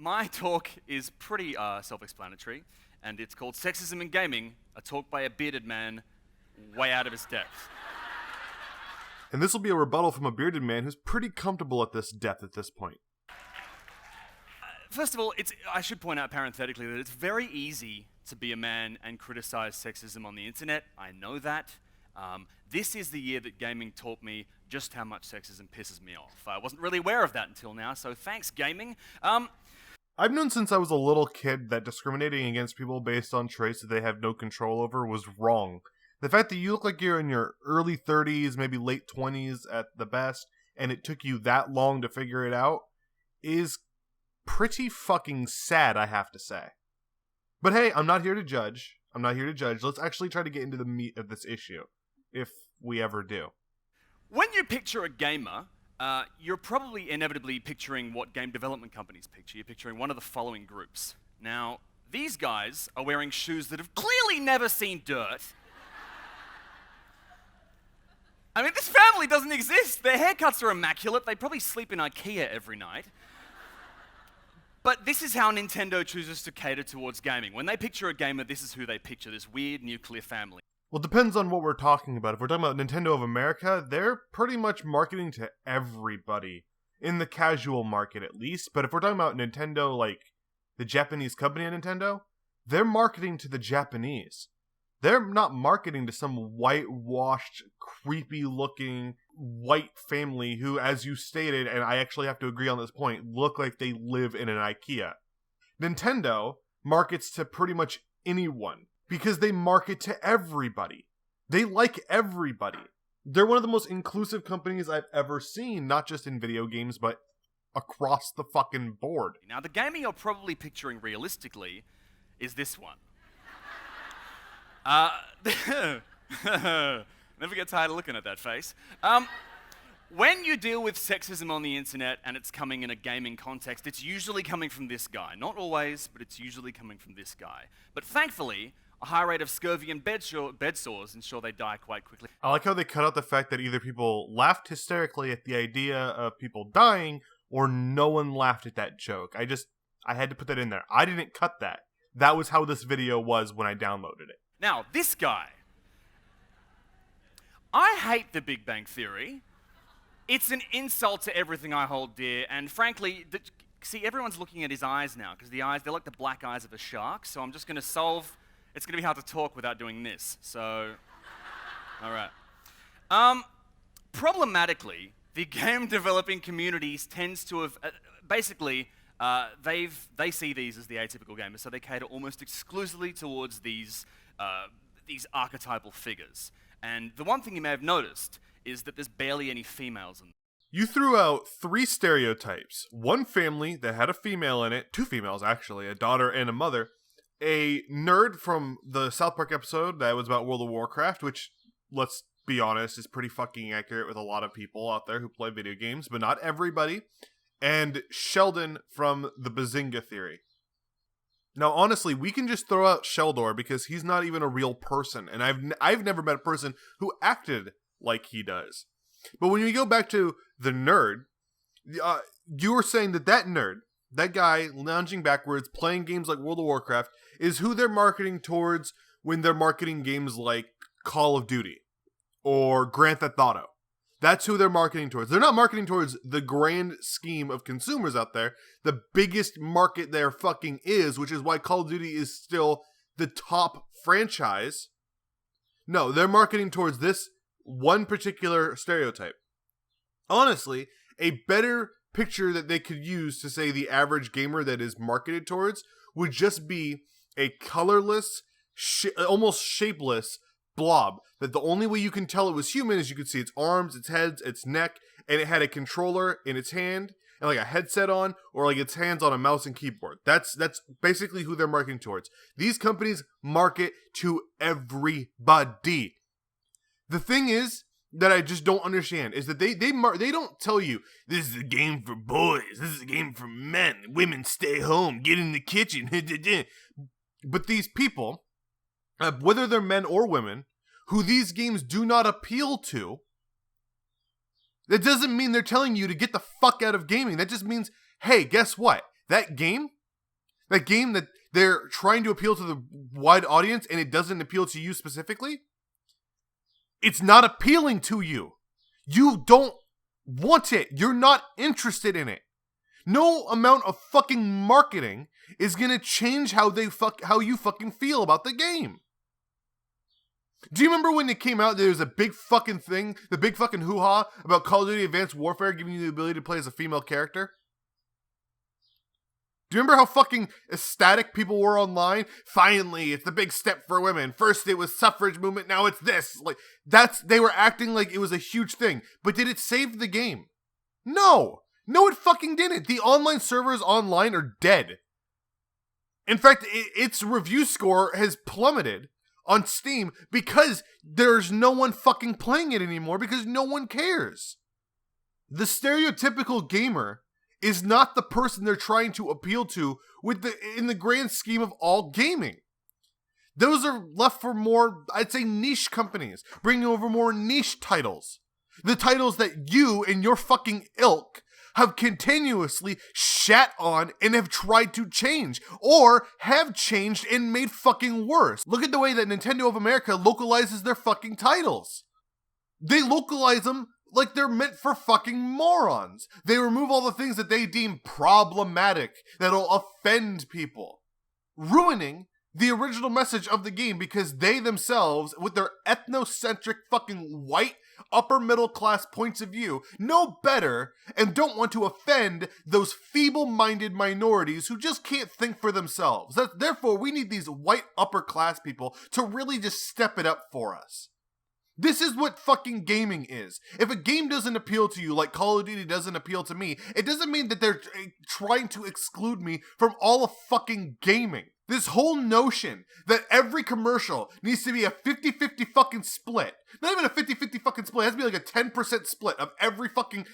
my talk is pretty self-explanatory, and it's called Sexism in Gaming, a talk by a bearded man way out of his depth. And this will be a rebuttal from a bearded man who's pretty comfortable at this depth at this point. First of all, I should point out parenthetically that it's very easy to be a man and criticize sexism on the internet. I know that. This is the year that gaming taught me just how much sexism pisses me off. I wasn't really aware of that until now, so thanks, gaming. I've known since I was a little kid that discriminating against people based on traits that they have no control over was wrong. The fact that you look like you're in your early 30s, maybe late 20s at the best, and it took you that long to figure it out, is pretty fucking sad, I have to say. But hey, I'm not here to judge. Let's actually try to get into the meat of this issue, if we ever do. When you picture a gamer, you're probably inevitably picturing what game development companies picture. You're picturing one of the following groups. Now, these guys are wearing shoes that have clearly never seen dirt. I mean, this family doesn't exist. Their haircuts are immaculate. They probably sleep in IKEA every night. But this is how Nintendo chooses to cater towards gaming. When they picture a gamer, this is who they picture, this weird nuclear family. Well, it depends on what we're talking about. If we're talking about Nintendo of America, they're pretty much marketing to everybody. In the casual market, at least. But if we're talking about Nintendo, like the Japanese company of Nintendo, they're marketing to the Japanese. They're not marketing to some whitewashed, creepy-looking white family who, as you stated, and I actually have to agree on this point, look like they live in an IKEA. Nintendo markets to pretty much anyone because they market to everybody. They like everybody. They're one of the most inclusive companies I've ever seen, not just in video games, but across the fucking board. Now, the gamer you're probably picturing realistically is this one. Never get tired of looking at that face. When you deal with sexism on the internet and it's coming in a gaming context, it's usually coming from this guy. Not always, but it's usually coming from this guy. But thankfully, a high rate of scurvy and bed sores ensure they die quite quickly. I like how they cut out the fact that either people laughed hysterically at the idea of people dying, or no one laughed at that joke. I had to put that in there. I didn't cut that. That was how this video was when I downloaded it. Now, this guy. I hate the Big Bang Theory. It's an insult to everything I hold dear, and frankly, see, everyone's looking at his eyes now, because they're like the black eyes of a shark, so I'm just going to solve. It's going to be hard to talk without doing this, so. All right. Problematically, the game developing communities tends to have, they see these as the atypical gamers, so they cater almost exclusively towards these archetypal figures. And the one thing you may have noticed is that there's barely any females in them. You threw out 3 stereotypes. One family that had a female in it, 2 females actually, a daughter and a mother. A nerd from the South Park episode that was about World of Warcraft, which, let's be honest, is pretty fucking accurate with a lot of people out there who play video games, but not everybody. And Sheldon from the Bazinga Theory. Now, honestly, we can just throw out Sheldor because he's not even a real person, and I've never met a person who acted like he does. But when you go back to the nerd, you were saying that nerd, that guy lounging backwards, playing games like World of Warcraft, is who they're marketing towards when they're marketing games like Call of Duty or Grand Theft Auto. That's who they're marketing towards. They're not marketing towards the grand scheme of consumers out there. The biggest market there fucking is, which is why Call of Duty is still the top franchise. No, they're marketing towards this one particular stereotype. Honestly, a better picture that they could use to say the average gamer that is marketed towards would just be a colorless, almost shapeless blob that the only way you can tell it was human is you could see its arms, its head, its neck, and it had a controller in its hand and like a headset on, or like its hands on a mouse and keyboard. That's basically who they're marketing towards. These companies market to everybody. The thing is that I just don't understand is that they don't tell you this is a game for boys, this is a game for men, women stay home, get in the kitchen. But these people, whether they're men or women, who these games do not appeal to, that doesn't mean they're telling you to get the fuck out of gaming. That just means, hey, guess what? That game That game that they're trying to appeal to the wide audience and it doesn't appeal to you specifically, it's not appealing to you. You don't want it. You're not interested in it. No amount of fucking marketing is gonna change how you fucking feel about the game. Do you remember when it came out, there was a big fucking thing, the big fucking hoo-ha about Call of Duty Advanced Warfare giving you the ability to play as a female character? Do you remember how fucking ecstatic people were online? Finally, it's the big step for women. First it was suffrage movement, now it's this. Like, they were acting like it was a huge thing. But did it save the game? No! No, it fucking didn't. The online servers online are dead. In fact, its review score has plummeted on Steam because there's no one fucking playing it anymore because no one cares. The stereotypical gamer is not the person they're trying to appeal to in the grand scheme of all gaming. Those are left for more, I'd say, niche companies, bringing over more niche titles. The titles that you and your fucking ilk have continuously shat on and have tried to change, or have changed and made fucking worse. Look at the way that Nintendo of America localizes their fucking titles. They localize them like they're meant for fucking morons. They remove all the things that they deem problematic, that'll offend people, ruining the original message of the game because they themselves, with their ethnocentric fucking white upper middle class points of view, know better and don't want to offend those feeble-minded minorities who just can't think for themselves. Therefore, we need these white upper class people to really just step it up for us. This is what fucking gaming is. If a game doesn't appeal to you like Call of Duty doesn't appeal to me, it doesn't mean that they're trying to exclude me from all of fucking gaming. This whole notion that every commercial needs to be a 50-50 fucking split. Not even a 50-50 fucking split. It has to be like a 10% split of every fucking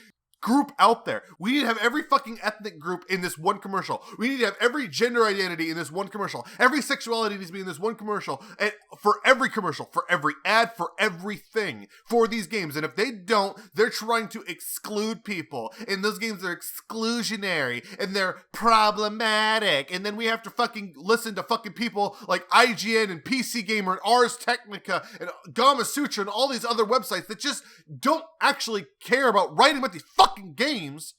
group out there. We need to have every fucking ethnic group in this one commercial. We need to have every gender identity in this one commercial. Every sexuality needs to be in this one commercial. And for every commercial, for every ad, for everything for these games. And if they don't, they're trying to exclude people. And those games are exclusionary and they're problematic. And then we have to fucking listen to fucking people like IGN and PC Gamer and Ars Technica and Gama Sutra and all these other websites that just don't actually care about writing about these fucking games,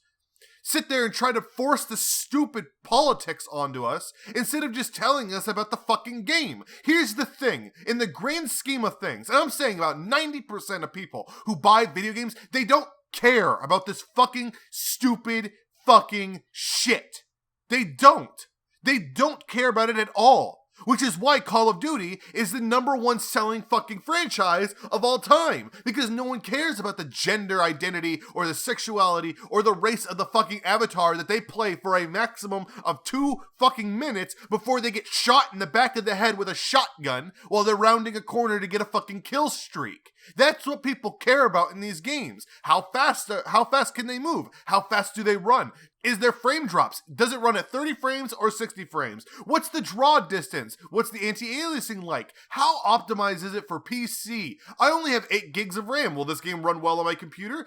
sit there and try to force the stupid politics onto us instead of just telling us about the fucking game. Here's the thing, in the grand scheme of things, and I'm saying about 90% of people who buy video games, they don't care about this fucking stupid fucking shit. They don't. They don't care about it at all. Which is why Call of Duty is the #1 selling fucking franchise of all time. Because no one cares about the gender identity or the sexuality or the race of the fucking avatar that they play for a maximum of 2 fucking minutes before they get shot in the back of the head with a shotgun while they're rounding a corner to get a fucking kill streak. That's what people care about in these games. How fast can they move? How fast do they run? Is there frame drops? Does it run at 30 frames or 60 frames? What's the draw distance? What's the anti-aliasing like? How optimized is it for PC? I only have 8 gigs of RAM. Will this game run well on my computer?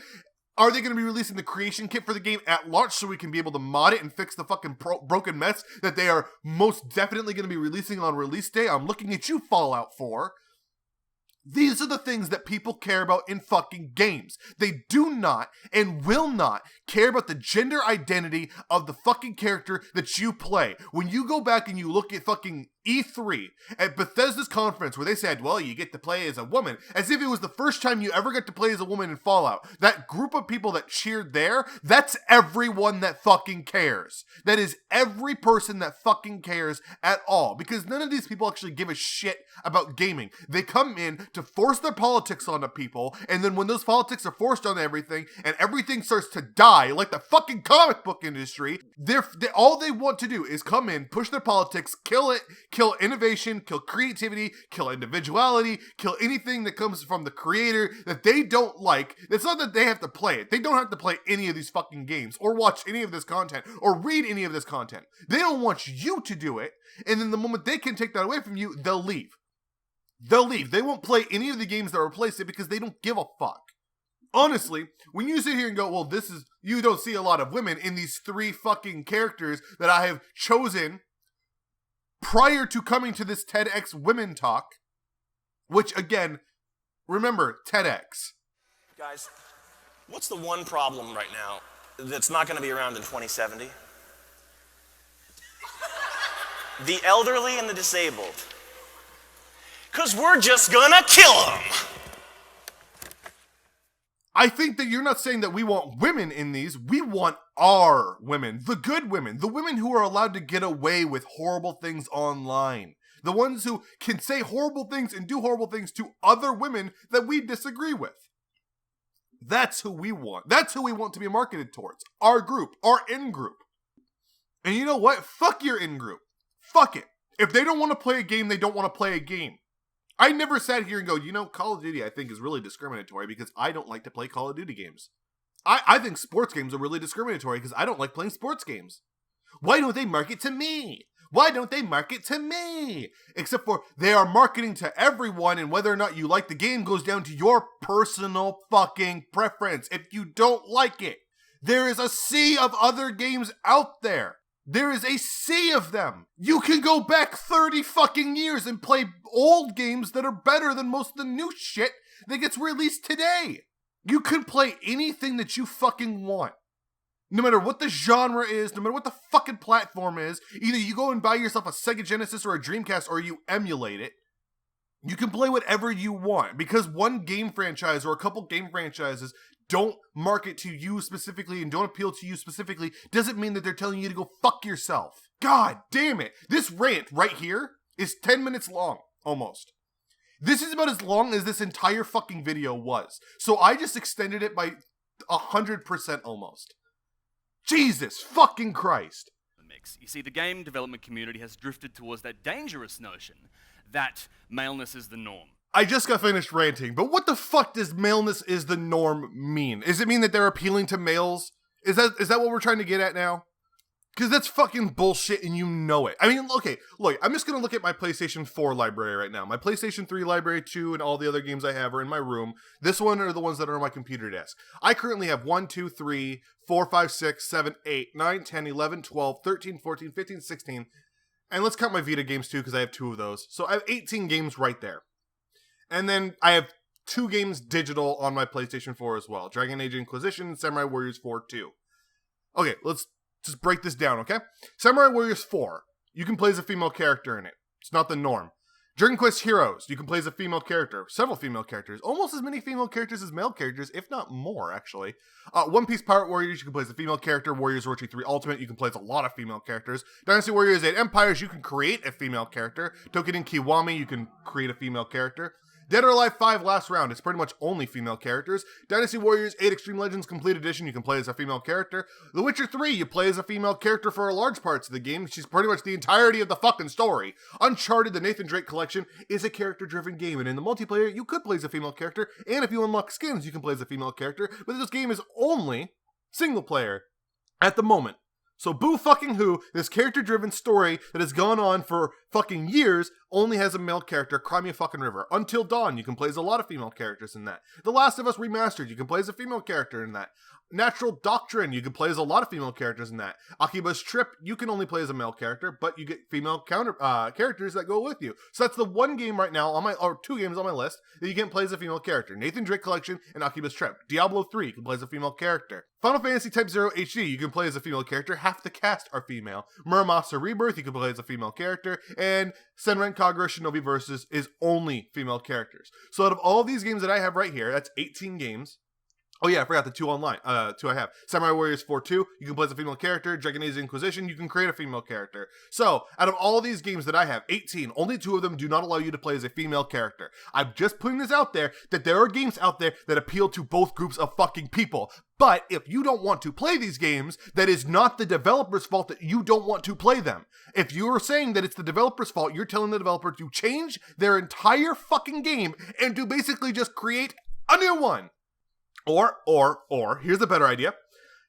Are they going to be releasing the creation kit for the game at launch so we can be able to mod it and fix the fucking broken mess that they are most definitely going to be releasing on release day? I'm looking at you, Fallout 4. These are the things that people care about in fucking games. They do not and will not care about the gender identity of the fucking character that you play. When you go back and you look at fucking E3 at Bethesda's conference where they said, well, you get to play as a woman, as if it was the first time you ever got to play as a woman in Fallout. That group of people that cheered there, that's everyone that fucking cares. That is every person that fucking cares at all. Because none of these people actually give a shit about gaming. They come in to force their politics onto people, and then when those politics are forced on everything, and everything starts to die, like the fucking comic book industry, all they want to do is come in, push their politics, kill it, kill innovation, kill creativity, kill individuality, kill anything that comes from the creator that they don't like. It's not that they have to play it. They don't have to play any of these fucking games, or watch any of this content, or read any of this content. They don't want you to do it, and then the moment they can take that away from you, they'll leave. They'll leave. They won't play any of the games that replace it because they don't give a fuck. Honestly, when you sit here and go, well, you don't see a lot of women in these 3 fucking characters that I have chosen prior to coming to this TEDx Women Talk, which again, remember, TEDx. Guys, what's the one problem right now that's not going to be around in 2070? The elderly and the disabled. Because we're just gonna kill them. I think that you're not saying that we want women in these. We want our women, the good women, the women who are allowed to get away with horrible things online. The ones who can say horrible things and do horrible things to other women that we disagree with. That's who we want. That's who we want to be marketed towards. Our group, our in-group. And you know what? Fuck your in-group. Fuck it. If they don't want to play a game, they don't want to play a game. I never sat here and go, you know, Call of Duty I think is really discriminatory because I don't like to play Call of Duty games. I think sports games are really discriminatory because I don't like playing sports games. Why don't they market to me? Why don't they market to me? Except for they are marketing to everyone, and whether or not you like the game goes down to your personal fucking preference. If you don't like it, there is a sea of other games out there. There is a sea of them. You can go back 30 fucking years and play old games that are better than most of the new shit that gets released today. You can play anything that you fucking want. No matter what the genre is, no matter what the fucking platform is, either you go and buy yourself a Sega Genesis or a Dreamcast or you emulate it. You can play whatever you want because one game franchise or a couple game franchises don't market to you specifically and don't appeal to you specifically doesn't mean that they're telling you to go fuck yourself. God damn it. This rant right here is 10 minutes long, almost. This is about as long as this entire fucking video was. So I just extended it by 100% almost. Jesus fucking Christ. You see, the game development community has drifted towards that dangerous notion that maleness is the norm. I just got finished ranting, but what the fuck does maleness is the norm mean? Does it mean that they're appealing to males? Is that what we're trying to get at now? Because that's fucking bullshit and you know it. I mean, okay, look, I'm just going to look at my PlayStation 4 library right now. My PlayStation 3 library 2 and all the other games I have are in my room. This one are the ones that are on my computer desk. I currently have 1, 2, 3, 4, 5, 6, 7, 8, 9, 10, 11, 12, 13, 14, 15, 16. And let's count my Vita games too because I have 2 of those. So I have 18 games right there. And then I have 2 games digital on my PlayStation 4 as well. Dragon Age Inquisition and Samurai Warriors 4 2. Okay, let's just break this down, okay? Samurai Warriors 4, you can play as a female character in it. It's not the norm. Dragon Quest Heroes, you can play as a female character. Several female characters. Almost as many female characters as male characters, if not more, actually. One Piece Pirate Warriors, you can play as a female character. Warriors Orochi 3 Ultimate, you can play as a lot of female characters. Dynasty Warriors 8 Empires, you can create a female character. Toukiden Kiwami, you can create a female character. Dead or Alive 5 Last Round, it's pretty much only female characters. Dynasty Warriors 8 Extreme Legends Complete Edition, you can play as a female character. The Witcher 3, you play as a female character for large parts of the game. She's pretty much the entirety of the fucking story. Uncharted, the Nathan Drake Collection, is a character-driven game, and in the multiplayer, you could play as a female character, and if you unlock skins, you can play as a female character, but this game is only single player at the moment. So boo fucking who, this character-driven story that has gone on for fucking years only has a male character. Cry me a fucking river. Until Dawn, you can play as a lot of female characters in that. The Last of Us Remastered, you can play as a female character in that. Natural Doctrine, you can play as a lot of female characters in that. Akiba's Trip, you can only play as a male character, but you get female characters that go with you. So that's the one game right now or 2 games on my list that you can play as a female character. Nathan Drake Collection and Akiba's Trip. Diablo 3, you can play as a female character. Final Fantasy Type 0 HD, you can play as a female character. Half the cast are female. Muramasa Rebirth, you can play as a female character. And Senran Kagura Shinobi Versus is only female characters. So out of all these games that I have right here, that's 18 games. Oh yeah, I forgot the 2 online. 2 I have. Samurai Warriors 4 2, you can play as a female character. Dragon Age Inquisition, you can create a female character. So, out of all these games that I have, 18, only 2 of them do not allow you to play as a female character. I'm just putting this out there, that there are games out there that appeal to both groups of fucking people. But if you don't want to play these games, that is not the developer's fault that you don't want to play them. If you are saying that it's the developer's fault, you're telling the developer to change their entire fucking game and to basically just create a new one. Or, here's a better idea.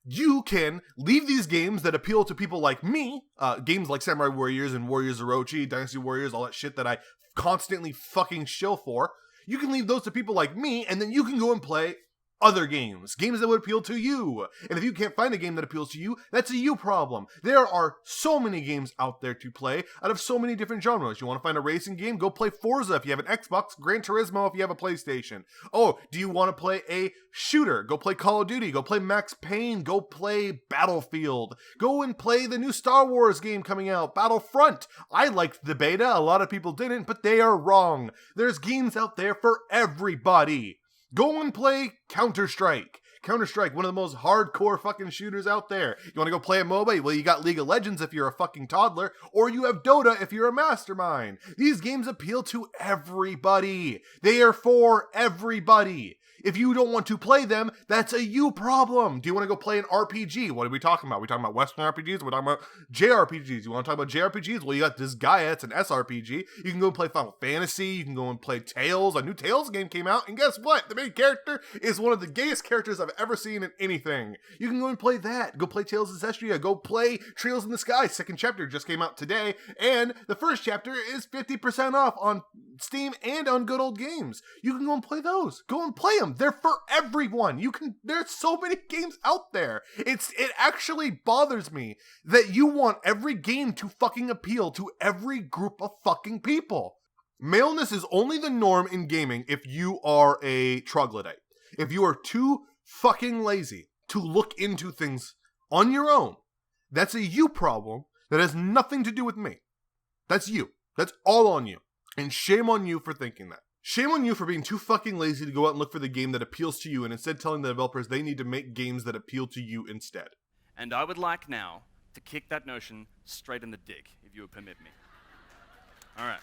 You can leave these games that appeal to people like me, games like Samurai Warriors and Warriors Orochi, Dynasty Warriors, all that shit that I constantly fucking shill for. You can leave those to people like me, and then you can go and play other games that would appeal to you. And if you can't find a game that appeals to you, that's a you problem. There are so many games out there to play out of so many different genres. You want to find a racing game? Go play Forza if you have an Xbox, Gran Turismo if you have a PlayStation. Oh, do you want to play a shooter? Go play Call of Duty, go play Max Payne, go play Battlefield. Go and play the new Star Wars game coming out, Battlefront. I liked the beta, a lot of people didn't, but they are wrong. There's games out there for everybody. Go and play Counter-Strike. Counter-Strike, one of the most hardcore fucking shooters out there. You want to go play a MOBA? Well, you got League of Legends if you're a fucking toddler, or you have Dota if you're a mastermind. These games appeal to everybody. They are for everybody. If you don't want to play them, that's a you problem. Do you want to go play an RPG? What are we talking about? Are we talking about Western RPGs? We're talking about JRPGs. You want to talk about JRPGs? Well, you got this Gaia. It's an SRPG. You can go and play Final Fantasy. You can go and play Tales. A new Tales game came out, and guess what? The main character is one of the gayest characters I've ever seen in anything. You can go and play that. Go play Tales of Zestria. Go play Trails in the Sky. Second chapter just came out today, and the first chapter is 50% off on Steam and on Good Old Games. You can go and play those. Go and play them. They're for everyone. There's so many games out there. It actually bothers me that you want every game to fucking appeal to every group of fucking people. Maleness is only the norm in gaming if you are a troglodyte. If you are too fucking lazy to look into things on your own, that's a you problem that has nothing to do with me. That's you. That's all on you. And shame on you for thinking that. Shame on you for being too fucking lazy to go out and look for the game that appeals to you and instead telling the developers they need to make games that appeal to you instead. And I would like now to kick that notion straight in the dick, if you would permit me. All right.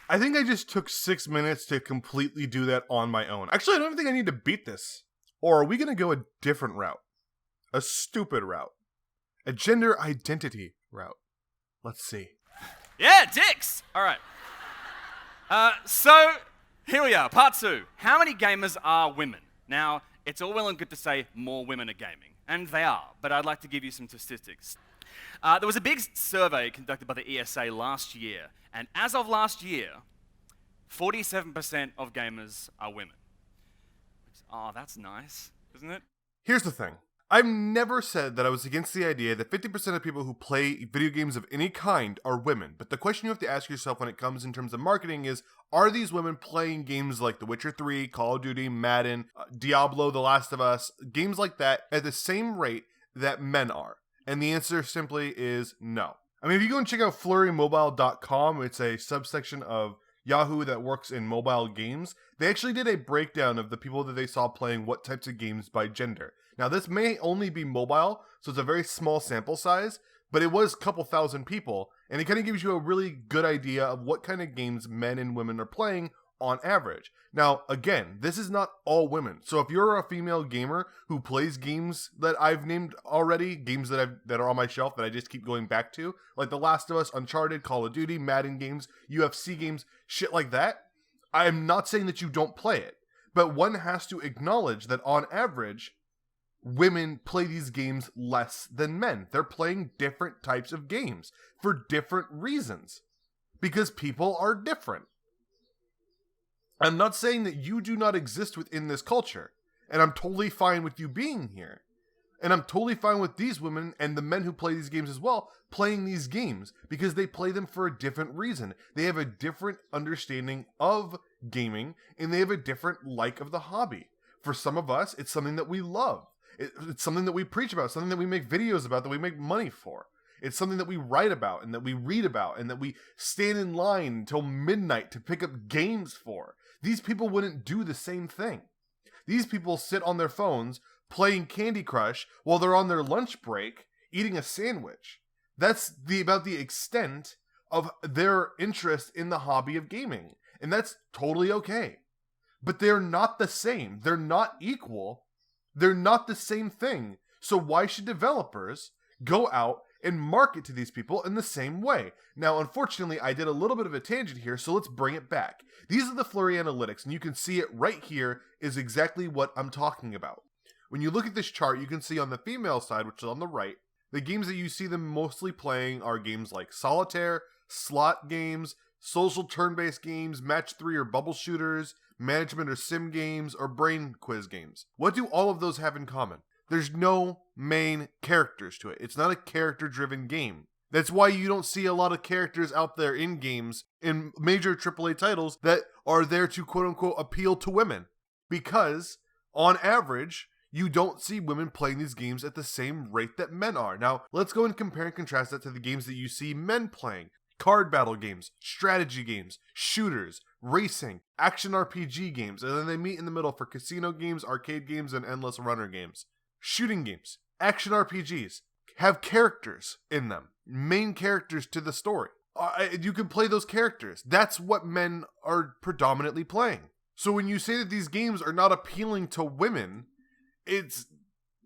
I think I just took 6 minutes to completely do that on my own. Actually, I don't even think I need to beat this. Or are we going to go a different route? A stupid route. A gender identity route. Let's see. Yeah, dicks! All right. So, here we are, part 2. How many gamers are women? Now, it's all well and good to say more women are gaming, and they are, but I'd like to give you some statistics. There was a big survey conducted by the ESA last year, and as of last year, 47% of gamers are women. Oh, that's nice, isn't it? Here's the thing. I've never said that I was against the idea that 50% of people who play video games of any kind are women, but the question you have to ask yourself when it comes in terms of marketing is, are these women playing games like The Witcher 3, Call of Duty, Madden, Diablo, The Last of Us, games like that at the same rate that men are? And the answer simply is no. I mean, if you go and check out FlurryMobile.com, it's a subsection of Yahoo that works in mobile games. They actually did a breakdown of the people that they saw playing what types of games by gender. Now, this may only be mobile, so it's a very small sample size, but it was a couple thousand people, and it kind of gives you a really good idea of what kind of games men and women are playing on average. Now, again, this is not all women. So if you're a female gamer who plays games that I've named already, games that are on my shelf that I just keep going back to, like The Last of Us, Uncharted, Call of Duty, Madden games, UFC games, shit like that, I am not saying that you don't play it, but one has to acknowledge that on average, women play these games less than men. They're playing different types of games for different reasons, because people are different. I'm not saying that you do not exist within this culture, and I'm totally fine with you being here. And I'm totally fine with these women and the men who play these games as well, playing these games, because they play them for a different reason. They have a different understanding of gaming, and they have a different like of the hobby. For some of us, it's something that we love. It's something that we preach about, something that we make videos about, that we make money for. It's something that we write about and that we read about and that we stand in line until midnight to pick up games for. These people wouldn't do the same thing. These people sit on their phones playing Candy Crush while they're on their lunch break eating a sandwich. That's about the extent of their interest in the hobby of gaming. And that's totally okay. But they're not the same. They're not equal. They're not the same thing. So why should developers go out and market to these people in the same way? Now, unfortunately, I did a little bit of a tangent here, so let's bring it back. These are the Flurry Analytics, and you can see it right here is exactly what I'm talking about. When you look at this chart, you can see on the female side, which is on the right, the games that you see them mostly playing are games like Solitaire, slot games, social turn-based games, match 3 or bubble shooters, management or sim games, or brain quiz games. What do all of those have in common? There's no main characters to it. It's not a character-driven game. That's why you don't see a lot of characters out there in games, in major AAA titles, that are there to quote-unquote appeal to women. Because, on average, you don't see women playing these games at the same rate that men are. Now, let's go and compare and contrast that to the games that you see men playing. Card battle games, strategy games, shooters, racing, action RPG games, and then they meet in the middle for casino games, arcade games, and endless runner games. Shooting games, action RPGs, have characters in them, main characters to the story. You can play those characters. That's what men are predominantly playing. So when you say that these games are not appealing to women, it's,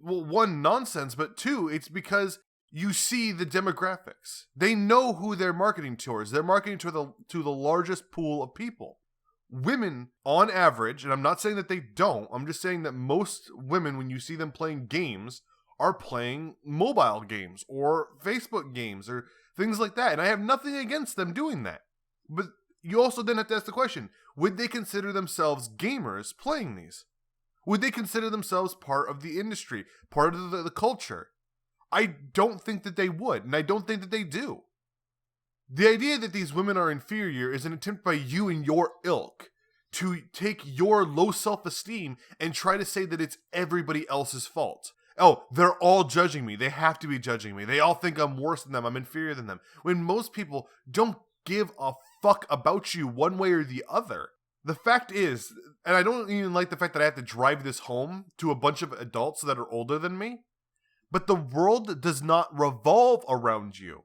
well, one, nonsense, but two, it's because you see the demographics. They know who they're marketing towards. They're marketing to the largest pool of people. Women, on average, and I'm not saying that they don't, I'm just saying that most women, when you see them playing games, are playing mobile games or Facebook games or things like that. And I have nothing against them doing that. But you also then have to ask the question, would they consider themselves gamers playing these? Would they consider themselves part of the industry, part of the culture? I don't think that they would, and I don't think that they do. The idea that these women are inferior is an attempt by you and your ilk to take your low self-esteem and try to say that it's everybody else's fault. Oh, they're all judging me. They have to be judging me. They all think I'm worse than them. I'm inferior than them. When most people don't give a fuck about you one way or the other. The fact is, and I don't even like the fact that I have to drive this home to a bunch of adults that are older than me, but the world does not revolve around you.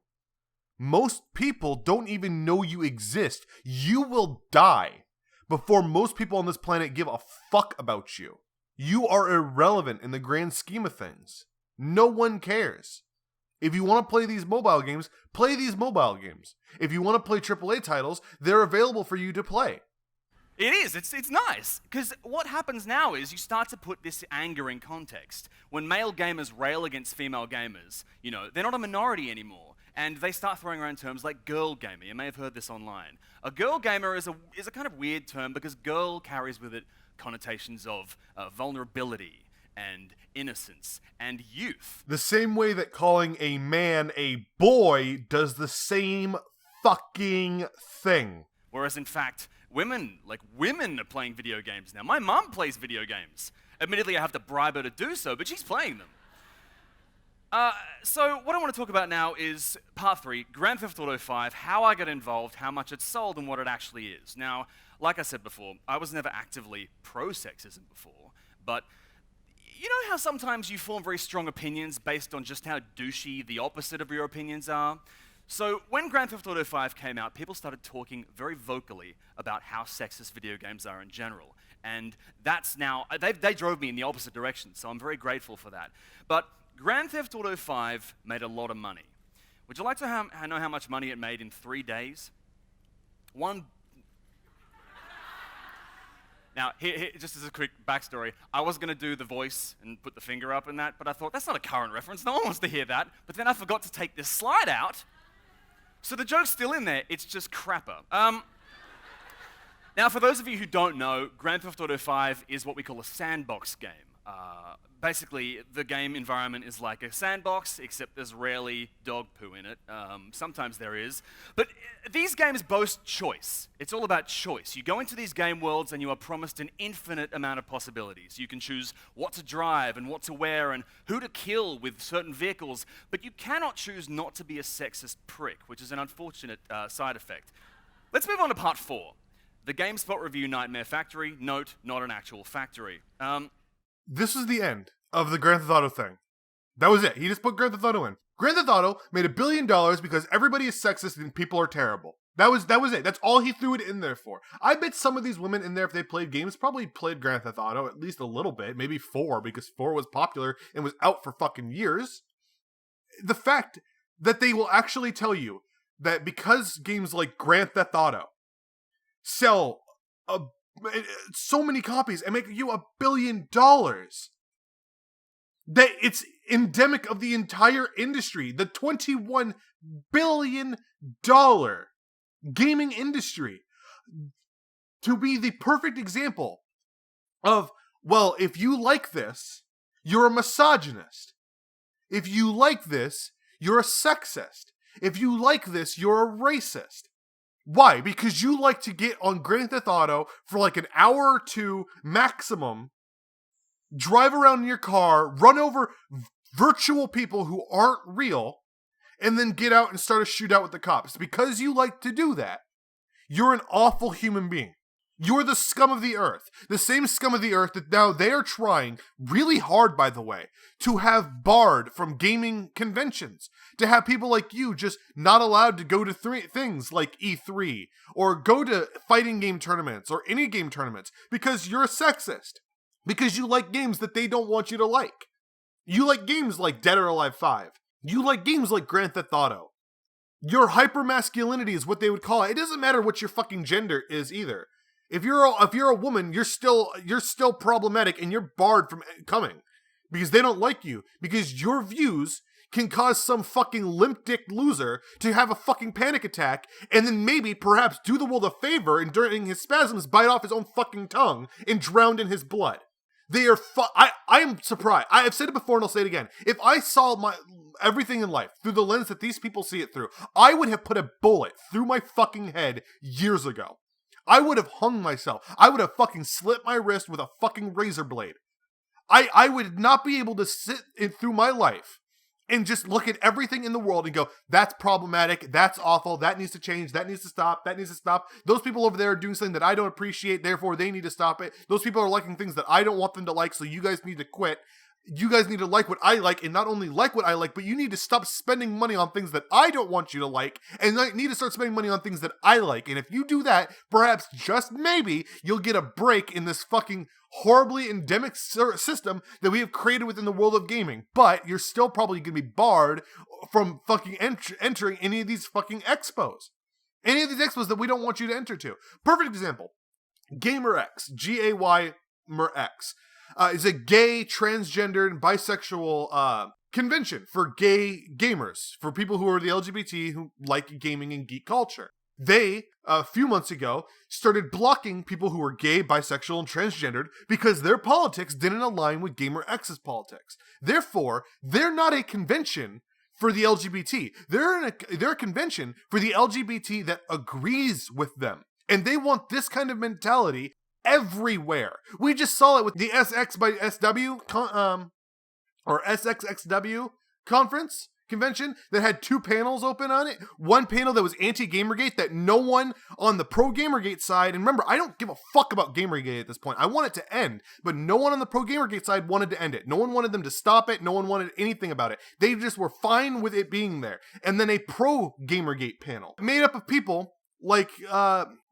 Most people don't even know you exist. You will die before most people on this planet give a fuck about you. You are irrelevant in the grand scheme of things. No one cares. If you want to play these mobile games, play these mobile games. If you want to play AAA titles, they're available for you to play. It is. It's nice. Because what happens now is you start to put this anger in context. When male gamers rail against female gamers, they're not a minority anymore. And they start throwing around terms like girl gamer. You may have heard this online. A girl gamer is a kind of weird term because girl carries with it connotations of vulnerability and innocence and youth. The same way that calling a man a boy does the same fucking thing. Whereas in fact, women are playing video games now. My mum plays video games. Admittedly, I have to bribe her to do so, but she's playing them. So what I want to talk about now is part 3, Grand Theft Auto 5, how I got involved, how much it sold, and what it actually is. Now, like I said before, I was never actively pro-sexism before, but you know how sometimes you form very strong opinions based on just how douchey the opposite of your opinions are? So when Grand Theft Auto 5 came out, people started talking very vocally about how sexist video games are in general. And that's now, they drove me in the opposite direction, so I'm very grateful for that. But Grand Theft Auto 5 made a lot of money. Would you like to know how much money it made in 3 days? Now, here, just as a quick backstory, I was going to do the voice and put the finger up and that, but I thought, that's not a current reference, no one wants to hear that. But then I forgot to take this slide out, so the joke's still in there, it's just crapper. Now, for those of you who don't know, Grand Theft Auto 5 is what we call a sandbox game. Basically, the game environment is like a sandbox, except there's rarely dog poo in it. Sometimes there is. But these games boast choice. It's all about choice. You go into these game worlds and you are promised an infinite amount of possibilities. You can choose what to drive and what to wear and who to kill with certain vehicles, but you cannot choose not to be a sexist prick, which is an unfortunate side effect. Let's move on to part 4. The GameSpot review Nightmare Factory. Note, not an actual factory. This is the end of the Grand Theft Auto thing. That was it. He just put Grand Theft Auto in. Grand Theft Auto made $1 billion because everybody is sexist and people are terrible. That was it. That's all he threw it in there for. I bet some of these women in there, if they played games, probably played Grand Theft Auto at least a little bit. Maybe 4, because 4 was popular and was out for fucking years. The fact that they will actually tell you that because games like Grand Theft Auto sell so many copies and make you $1 billion, that it's endemic of the entire industry, the $21 billion gaming industry. to be the perfect example of, well, if you like this, you're a misogynist. If you like this, you're a sexist. If you like this, you're a racist. Why? Because you like to get on Grand Theft Auto for like an hour or two maximum, drive around in your car, run over virtual people who aren't real, and then get out and start a shootout with the cops. Because you like to do that, you're an awful human being. You're the scum of the earth. The same scum of the earth that now they are trying really hard, by the way, to have barred from gaming conventions. To have people like you just not allowed to go to things like E3 or go to fighting game tournaments or any game tournaments because you're a sexist. Because you like games that they don't want you to like. You like games like Dead or Alive 5. You like games like Grand Theft Auto. Your hypermasculinity is what they would call it. It doesn't matter what your fucking gender is either. If you're a woman, you're still problematic and you're barred from coming because they don't like you, because your views can cause some fucking limp dick loser to have a fucking panic attack and then maybe perhaps do the world a favor and during his spasms bite off his own fucking tongue and drown in his blood. They are I am surprised. I have said it before and I'll say it again. If I saw everything in life through the lens that these people see it through, I would have put a bullet through my fucking head years ago. I would have hung myself. I would have fucking slit my wrist with a fucking razor blade. I would not be able to sit through my life and just look at everything in the world and go, that's problematic, that's awful, that needs to change, that needs to stop, that needs to stop. Those people over there are doing something that I don't appreciate, therefore they need to stop it. Those people are liking things that I don't want them to like, so you guys need to quit. You guys need to like what I like, and not only like what I like, but you need to stop spending money on things that I don't want you to like, and need to start spending money on things that I like. And if you do that, perhaps, just maybe, you'll get a break in this fucking horribly endemic system that we have created within the world of gaming. But you're still probably going to be barred from fucking entering any of these fucking expos. Any of these expos that we don't want you to enter to. Perfect example. GaymerX, GAYmerX. Is a gay, transgendered, and bisexual convention for gay gamers, for people who are the LGBT who like gaming and geek culture. They, a few months ago, started blocking people who were gay, bisexual, and transgendered because their politics didn't align with GaymerX's politics. Therefore, they're not a convention for the LGBT. They're a convention for the LGBT that agrees with them. And they want this kind of mentality everywhere. We just saw it with the SX by SW or SXXW convention that had two panels open on it. One panel that was anti-Gamergate that no one on the pro-Gamergate side, and remember, I don't give a fuck about Gamergate at this point. I want it to end, but no one on the pro-Gamergate side wanted to end it. No one wanted them to stop it. No one wanted anything about it. They just were fine with it being there. And then a pro-Gamergate panel made up of people like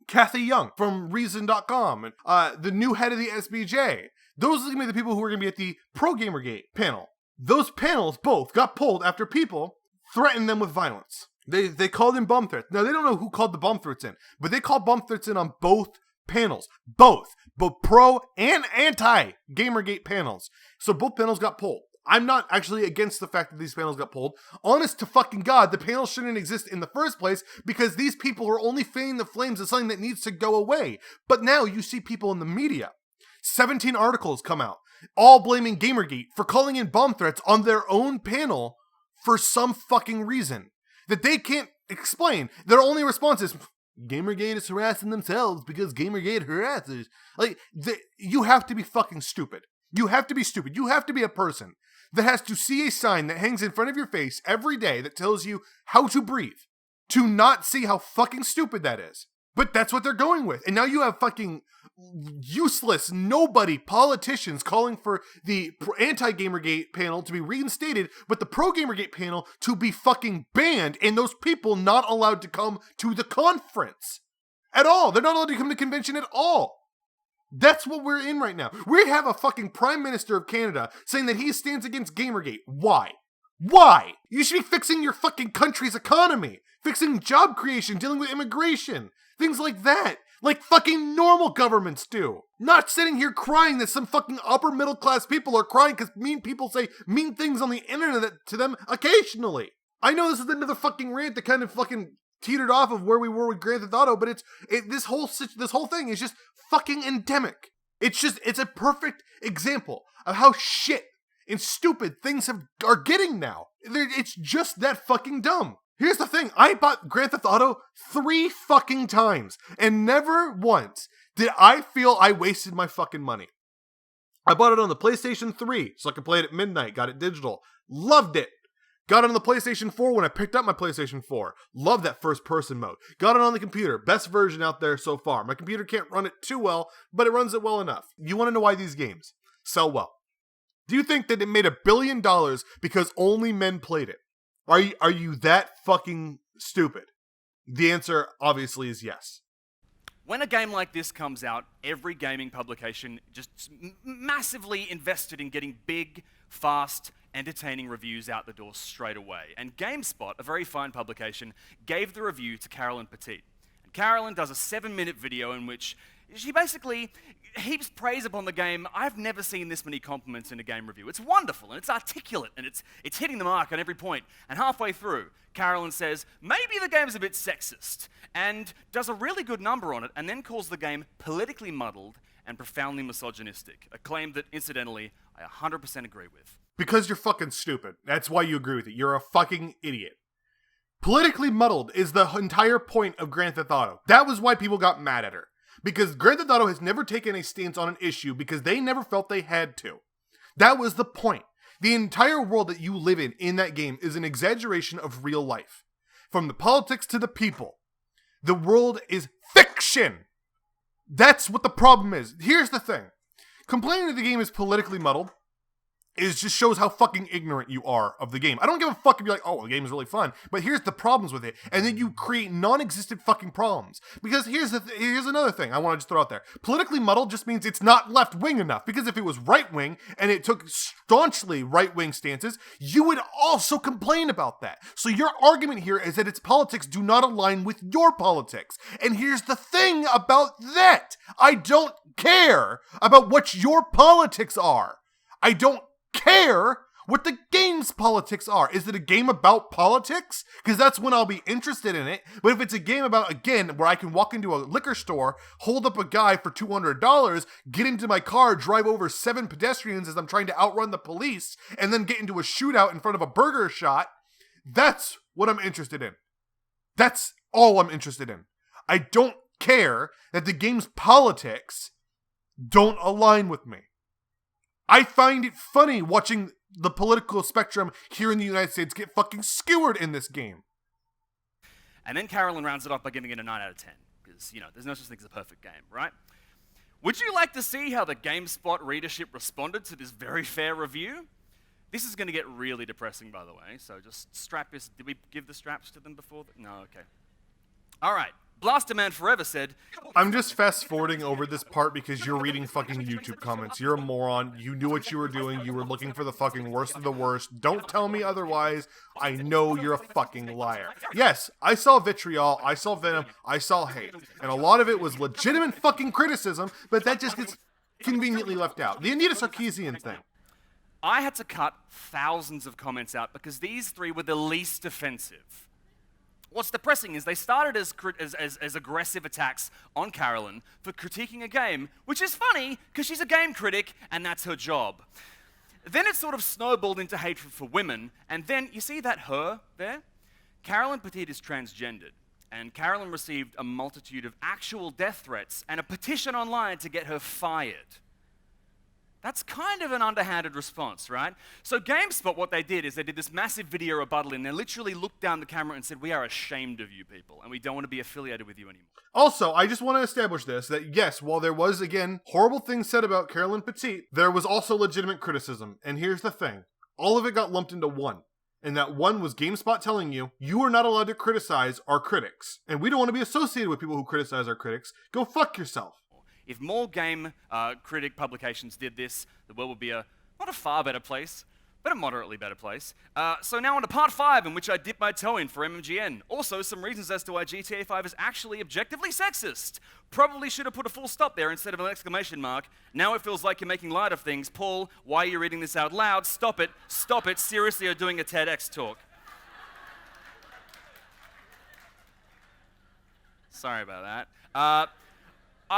Kathy Young from Reason.com and the new head of the SBJ. Those are going to be the people who are going to be at the pro-Gamergate panel. Those panels both got pulled after people threatened them with violence. They called in bomb threats. Now, they don't know who called the bomb threats in, but they called bomb threats in on both panels. Both pro and anti-Gamergate panels. So both panels got pulled. I'm not actually against the fact that these panels got pulled. Honest to fucking God, the panels shouldn't exist in the first place because these people are only fanning the flames of something that needs to go away. But now you see people in the media. 17 articles come out, all blaming Gamergate for calling in bomb threats on their own panel for some fucking reason that they can't explain. Their only response is, Gamergate is harassing themselves because Gamergate harasses. You have to be fucking stupid. You have to be stupid. You have to be a person that has to see a sign that hangs in front of your face every day that tells you how to breathe, to not see how fucking stupid that is. But that's what they're going with. And now you have fucking useless, nobody politicians calling for the anti-Gamergate panel to be reinstated, but the pro-Gamergate panel to be fucking banned, and those people not allowed to come to the conference at all. They're not allowed to come to the convention at all. That's what we're in right now. We have a fucking Prime Minister of Canada saying that he stands against Gamergate. Why? Why? You should be fixing your fucking country's economy, fixing job creation, dealing with immigration, things like that. Like fucking normal governments do. Not sitting here crying that some fucking upper middle class people are crying because mean people say mean things on the internet to them occasionally. I know this is another fucking rant that kind of fucking teetered off of where we were with Grand Theft Auto, but this whole thing is just fucking endemic. It's a perfect example of how shit and stupid things are getting now. It's just that fucking dumb. Here's the thing, I bought Grand Theft Auto 3 fucking times, and never once did I feel I wasted my fucking money. I bought it on the PlayStation 3, so I could play it at midnight, got it digital. Loved it. Got it on the PlayStation 4 when I picked up my PlayStation 4. Loved that first person mode. Got it on the computer. Best version out there so far. My computer can't run it too well, but it runs it well enough. You want to know why these games sell well? Do you think that it made $1 billion because only men played it? Are you that fucking stupid? The answer obviously is yes. When a game like this comes out, every gaming publication just massively invested in getting big, fast, entertaining reviews out the door straight away. And GameSpot, a very fine publication, gave the review to Carolyn Petite. And Carolyn does a 7-minute video in which she basically heaps praise upon the game. I've never seen this many compliments in a game review. It's wonderful, and it's articulate, and it's hitting the mark on every point. And halfway through, Carolyn says, maybe the game's a bit sexist, and does a really good number on it, and then calls the game politically muddled and profoundly misogynistic, a claim that, incidentally, I 100% agree with. Because you're fucking stupid. That's why you agree with it. You're a fucking idiot. Politically muddled is the entire point of Grand Theft Auto. That was why people got mad at her. Because Grand Theft Auto has never taken a stance on an issue because they never felt they had to. That was the point. The entire world that you live in that game is an exaggeration of real life. From the politics to the people. The world is fiction. That's what the problem is. Here's the thing. Complaining that the game is politically muddled just shows how fucking ignorant you are of the game. I don't give a fuck if you're like, oh, the game is really fun, but here's the problems with it. And then you create non-existent fucking problems. Because here's another thing I want to just throw out there. Politically muddled just means it's not left-wing enough. Because if it was right-wing and it took staunchly right-wing stances, you would also complain about that. So your argument here is that its politics do not align with your politics. And here's the thing about that. I don't care about what your politics are. I don't care what the game's politics are. Is it a game about politics? Because that's when I'll be interested in it. But if it's a game about, again, where I can walk into a liquor store, hold up a guy for $200, get into my car, drive over 7 pedestrians as I'm trying to outrun the police, and then get into a shootout in front of a burger shot, that's what I'm interested in. That's all I'm interested in. I don't care that the game's politics don't align with me. I find it funny watching the political spectrum here in the United States get fucking skewered in this game. And then Carolyn rounds it off by giving it a 9 out of 10. Because, there's no such thing as a perfect game, right? Would you like to see how the GameSpot readership responded to this very fair review? This is going to get really depressing, by the way, so just strap this. Did we give the straps to them before? No, okay. All right. Blaster Man Forever said, I'm just fast forwarding over this part because you're reading fucking YouTube comments. You're a moron. You knew what you were doing. You were looking for the fucking worst of the worst. Don't tell me otherwise. I know you're a fucking liar. Yes, I saw vitriol. I saw venom. I saw hate. And a lot of it was legitimate fucking criticism, but that just gets conveniently left out. The Anita Sarkeesian thing. I had to cut thousands of comments out because these 3 were the least offensive. What's depressing is they started as aggressive attacks on Carolyn for critiquing a game, which is funny because she's a game critic and that's her job. Then it sort of snowballed into hatred for women, and then, you see that her there? Carolyn Petite is transgendered, and Carolyn received a multitude of actual death threats and a petition online to get her fired. That's kind of an underhanded response, right? So GameSpot, what they did is they did this massive video rebuttal, and they literally looked down the camera and said, we are ashamed of you people, and we don't want to be affiliated with you anymore. Also, I just want to establish this, that yes, while there was, again, horrible things said about Carolyn Petite, there was also legitimate criticism. And here's the thing. All of it got lumped into one. And that one was GameSpot telling you, you are not allowed to criticize our critics. And we don't want to be associated with people who criticize our critics. Go fuck yourself. If more game critic publications did this, the world would be not a far better place, but a moderately better place. So now on to part 5, in which I dip my toe in for MMGN. Also, some reasons as to why GTA 5 is actually objectively sexist. Probably should have put a full stop there instead of an exclamation mark. Now it feels like you're making light of things. Paul, why are you reading this out loud? Stop it. Stop it. Seriously, you're doing a Tedx talk. Sorry about that.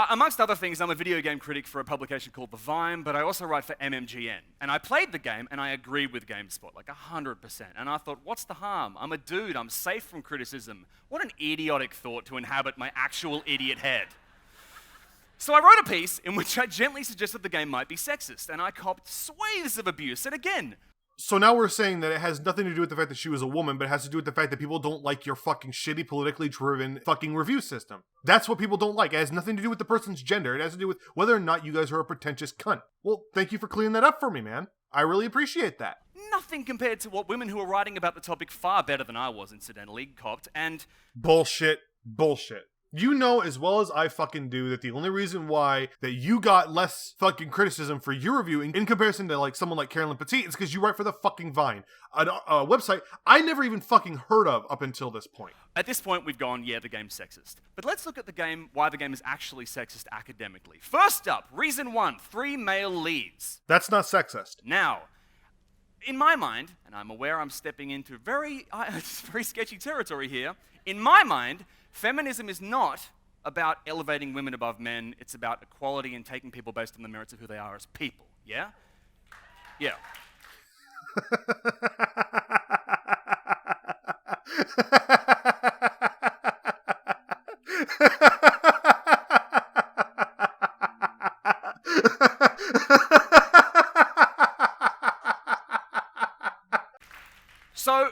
Amongst other things, I'm a video game critic for a publication called The Vine, but I also write for MMGN. And I played the game, and I agreed with GameSpot, like 100%. And I thought, what's the harm? I'm a dude, I'm safe from criticism. What an idiotic thought to inhabit my actual idiot head. So I wrote a piece in which I gently suggested the game might be sexist, and I copped swathes of abuse. And again, So now we're saying that it has nothing to do with the fact that she was a woman, but it has to do with the fact that people don't like your fucking shitty, politically driven fucking review system. That's what people don't like. It has nothing to do with the person's gender. It has to do with whether or not you guys are a pretentious cunt. Well, thank you for clearing that up for me, man. I really appreciate that. nothing compared to what women who were writing about the topic far better than I was, incidentally, copped, and... Bullshit. You know as well as I fucking do that the only reason why that you got less fucking criticism for your review in comparison to like someone like Carolyn Petite is because you write for the fucking Vine, a website I never even fucking heard of up until this point. At this point, we've gone, yeah, the game's sexist. But let's look at the game, why the game is actually sexist academically. First up, reason 1, 3 male leads. That's not sexist. Now, in my mind, and I'm aware I'm stepping into very sketchy territory here, in my mind, feminism is not about elevating women above men, it's about equality and taking people based on the merits of who they are as people, yeah? Yeah. So,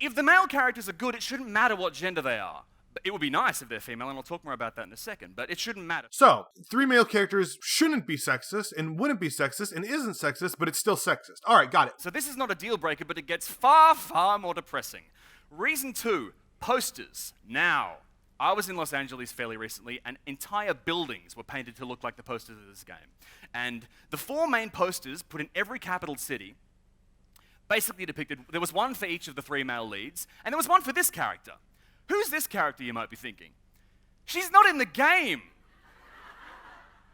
if the male characters are good, it shouldn't matter what gender they are. It would be nice if they're female, and I'll talk more about that in a second, but it shouldn't matter. So, 3 male characters shouldn't be sexist, and wouldn't be sexist, and isn't sexist, but it's still sexist. Alright, got it. So this is not a deal breaker, but it gets far, far more depressing. Reason 2, posters. Now, I was in Los Angeles fairly recently, and entire buildings were painted to look like the posters of this game. And the 4 main posters, put in every capital city, basically depicted, there was one for each of the 3 male leads, and there was one for this character. Who's this character, you might be thinking? She's not in the game.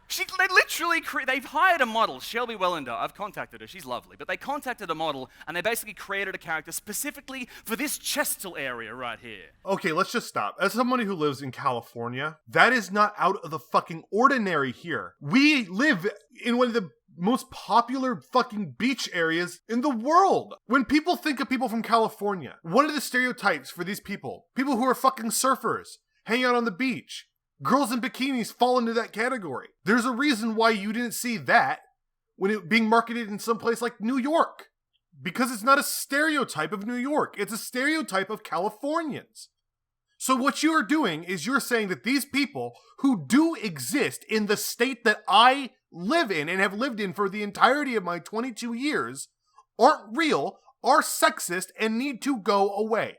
They've hired a model, Shelby Wellender. I've contacted her, she's lovely. But they contacted a model, and they basically created a character specifically for this Chestal area right here. Okay, let's just stop. As somebody who lives in California, that is not out of the fucking ordinary here. We live in one of the most popular fucking beach areas in the world. When people think of people from California, one of the stereotypes for these people who are fucking surfers, hang out on the beach, girls in bikinis fall into that category. There's a reason why you didn't see that when it being marketed in some place like New York. Because it's not a stereotype of New York. It's a stereotype of Californians. So what you are doing is you're saying that these people who do exist in the state that I live in and have lived in for the entirety of my 22 years aren't real, are sexist, and need to go away.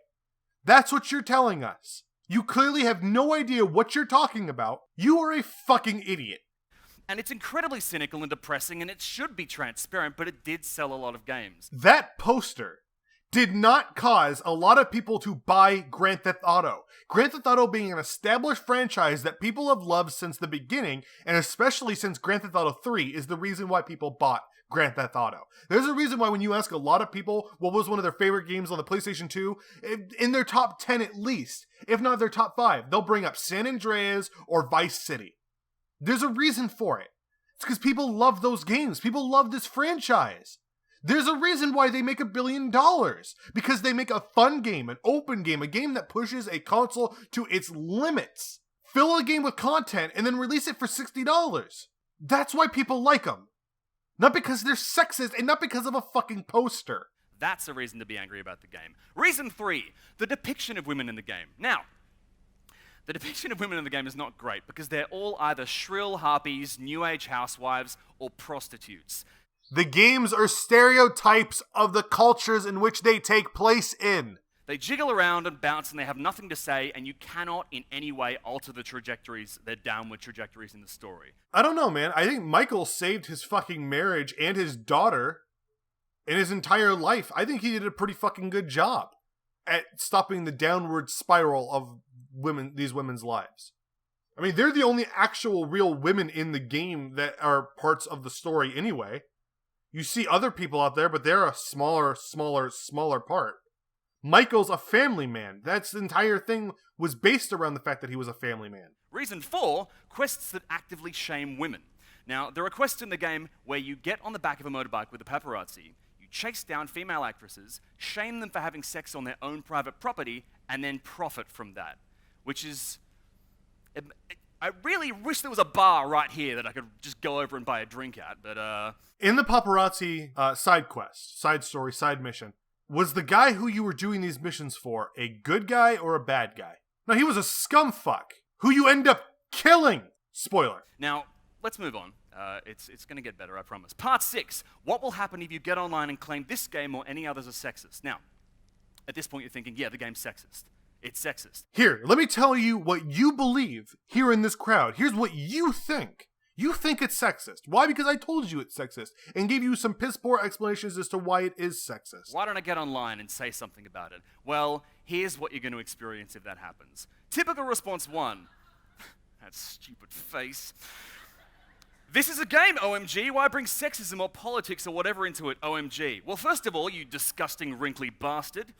That's what you're telling us. You clearly have no idea what you're talking about. You are a fucking idiot. And it's incredibly cynical and depressing, and it should be transparent, but it did sell a lot of games. That poster did not cause a lot of people to buy Grand Theft Auto. Grand Theft Auto being an established franchise that people have loved since the beginning, and especially since Grand Theft Auto 3, is the reason why people bought Grand Theft Auto. There's a reason why when you ask a lot of people what was one of their favorite games on the PlayStation 2, in their top 10 at least, if not their top 5, they'll bring up San Andreas or Vice City. There's a reason for it. It's because people love those games. People love this franchise. There's a reason why they make $1 billion. Because they make a fun game, an open game, a game that pushes a console to its limits. Fill a game with content and then release it for $60. That's why people like them. Not because they're sexist and not because of a fucking poster. That's a reason to be angry about the game. Reason 3, the depiction of women in the game. Now, the depiction of women in the game is not great because they're all either shrill harpies, new age housewives, or prostitutes. The games are stereotypes of the cultures in which they take place in. They jiggle around and bounce and they have nothing to say, and you cannot in any way alter the trajectories, their downward trajectories in the story. I don't know, man. I think Michael saved his fucking marriage and his daughter in his entire life. I think he did a pretty fucking good job at stopping the downward spiral of these women's lives. I mean, they're the only actual real women in the game that are parts of the story anyway. You see other people out there, but they're a smaller part. Michael's a family man. That's the entire thing was based around the fact that he was a family man. Reason 4, quests that actively shame women. Now, there are quests in the game where you get on the back of a motorbike with a paparazzi, you chase down female actresses, shame them for having sex on their own private property, and then profit from that. Which is... I really wish there was a bar right here that I could just go over and buy a drink at, but In the paparazzi side quest, side story, side mission, was the guy who you were doing these missions for a good guy or a bad guy? No, he was a scumfuck who you end up killing. Spoiler. Now, let's move on. It's going to get better, I promise. Part 6. What will happen if you get online and claim this game or any others are sexist? Now, at this point you're thinking, yeah, the game's sexist. It's sexist. Here, let me tell you what you believe here in this crowd. Here's what you think. You think it's sexist. Why? Because I told you it's sexist and gave you some piss poor explanations as to why it is sexist. Why don't I get online and say something about it? Well, here's what you're going to experience if that happens. Typical response 1. That stupid face. This is a game, OMG. Why bring sexism or politics or whatever into it, OMG? Well, first of all, you disgusting, wrinkly bastard.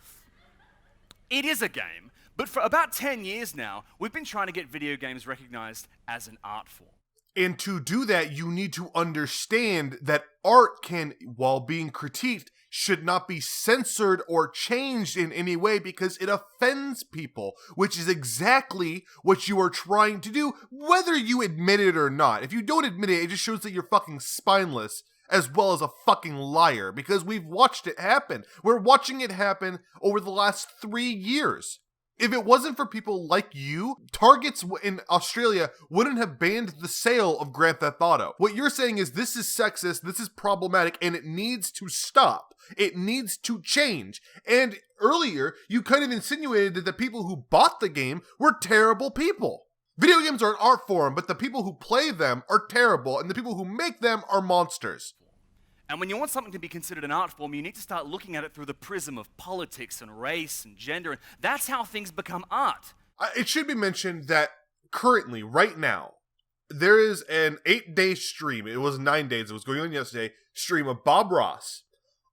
It is a game, but for about 10 years now, we've been trying to get video games recognized as an art form. And to do that, you need to understand that art can, while being critiqued, should not be censored or changed in any way because it offends people, which is exactly what you are trying to do, whether you admit it or not. If you don't admit it, it just shows that you're fucking spineless as well as a fucking liar, because we've watched it happen. We're watching it happen over the last 3 years. If it wasn't for people like you, Targets in Australia wouldn't have banned the sale of Grand Theft Auto. What you're saying is this is sexist, this is problematic, and it needs to stop. It needs to change. And earlier, you kind of insinuated that the people who bought the game were terrible people. Video games are an art form, but the people who play them are terrible, and the people who make them are monsters. And when you want something to be considered an art form, you need to start looking at it through the prism of politics and race and gender, and that's how things become art. It should be mentioned that currently, right now, there is an 8-day stream, it was 9 days, it was going on yesterday, stream of Bob Ross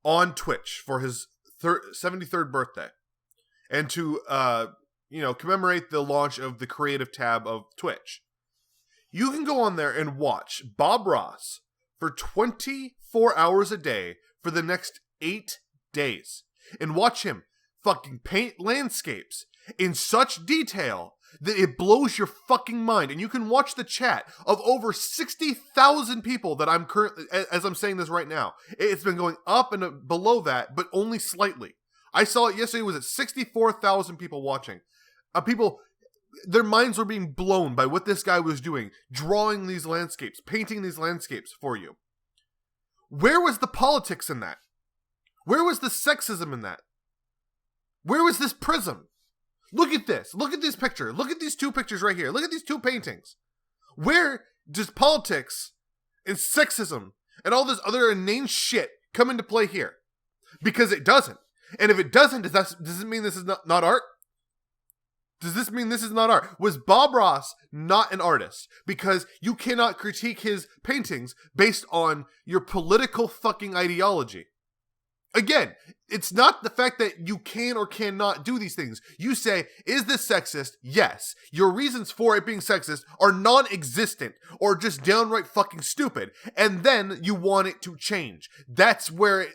on Twitch for his 73rd birthday. And to, commemorate the launch of the creative tab of Twitch. You can go on there and watch Bob Ross for 24 hours a day for the next 8 days. And watch him fucking paint landscapes in such detail that it blows your fucking mind. And you can watch the chat of over 60,000 people that I'm currently, as I'm saying this right now. It's been going up and below that, but only slightly. I saw it yesterday, it was at 64,000 people watching. People, their minds were being blown by what this guy was doing, drawing these landscapes, painting these landscapes for you. Where was the politics in that? Where was the sexism in that? Where was this prism? Look at this. Look at this picture. Look at these 2 pictures right here. Look at these 2 paintings. Where does politics and sexism and all this other inane shit come into play here? Because it doesn't. And if it doesn't, does it mean this is not art? Does this mean this is not art? Was Bob Ross not an artist? Because you cannot critique his paintings based on your political fucking ideology. Again, it's not the fact that you can or cannot do these things. You say, is this sexist? Yes. Your reasons for it being sexist are non-existent or just downright fucking stupid. And then you want it to change. That's where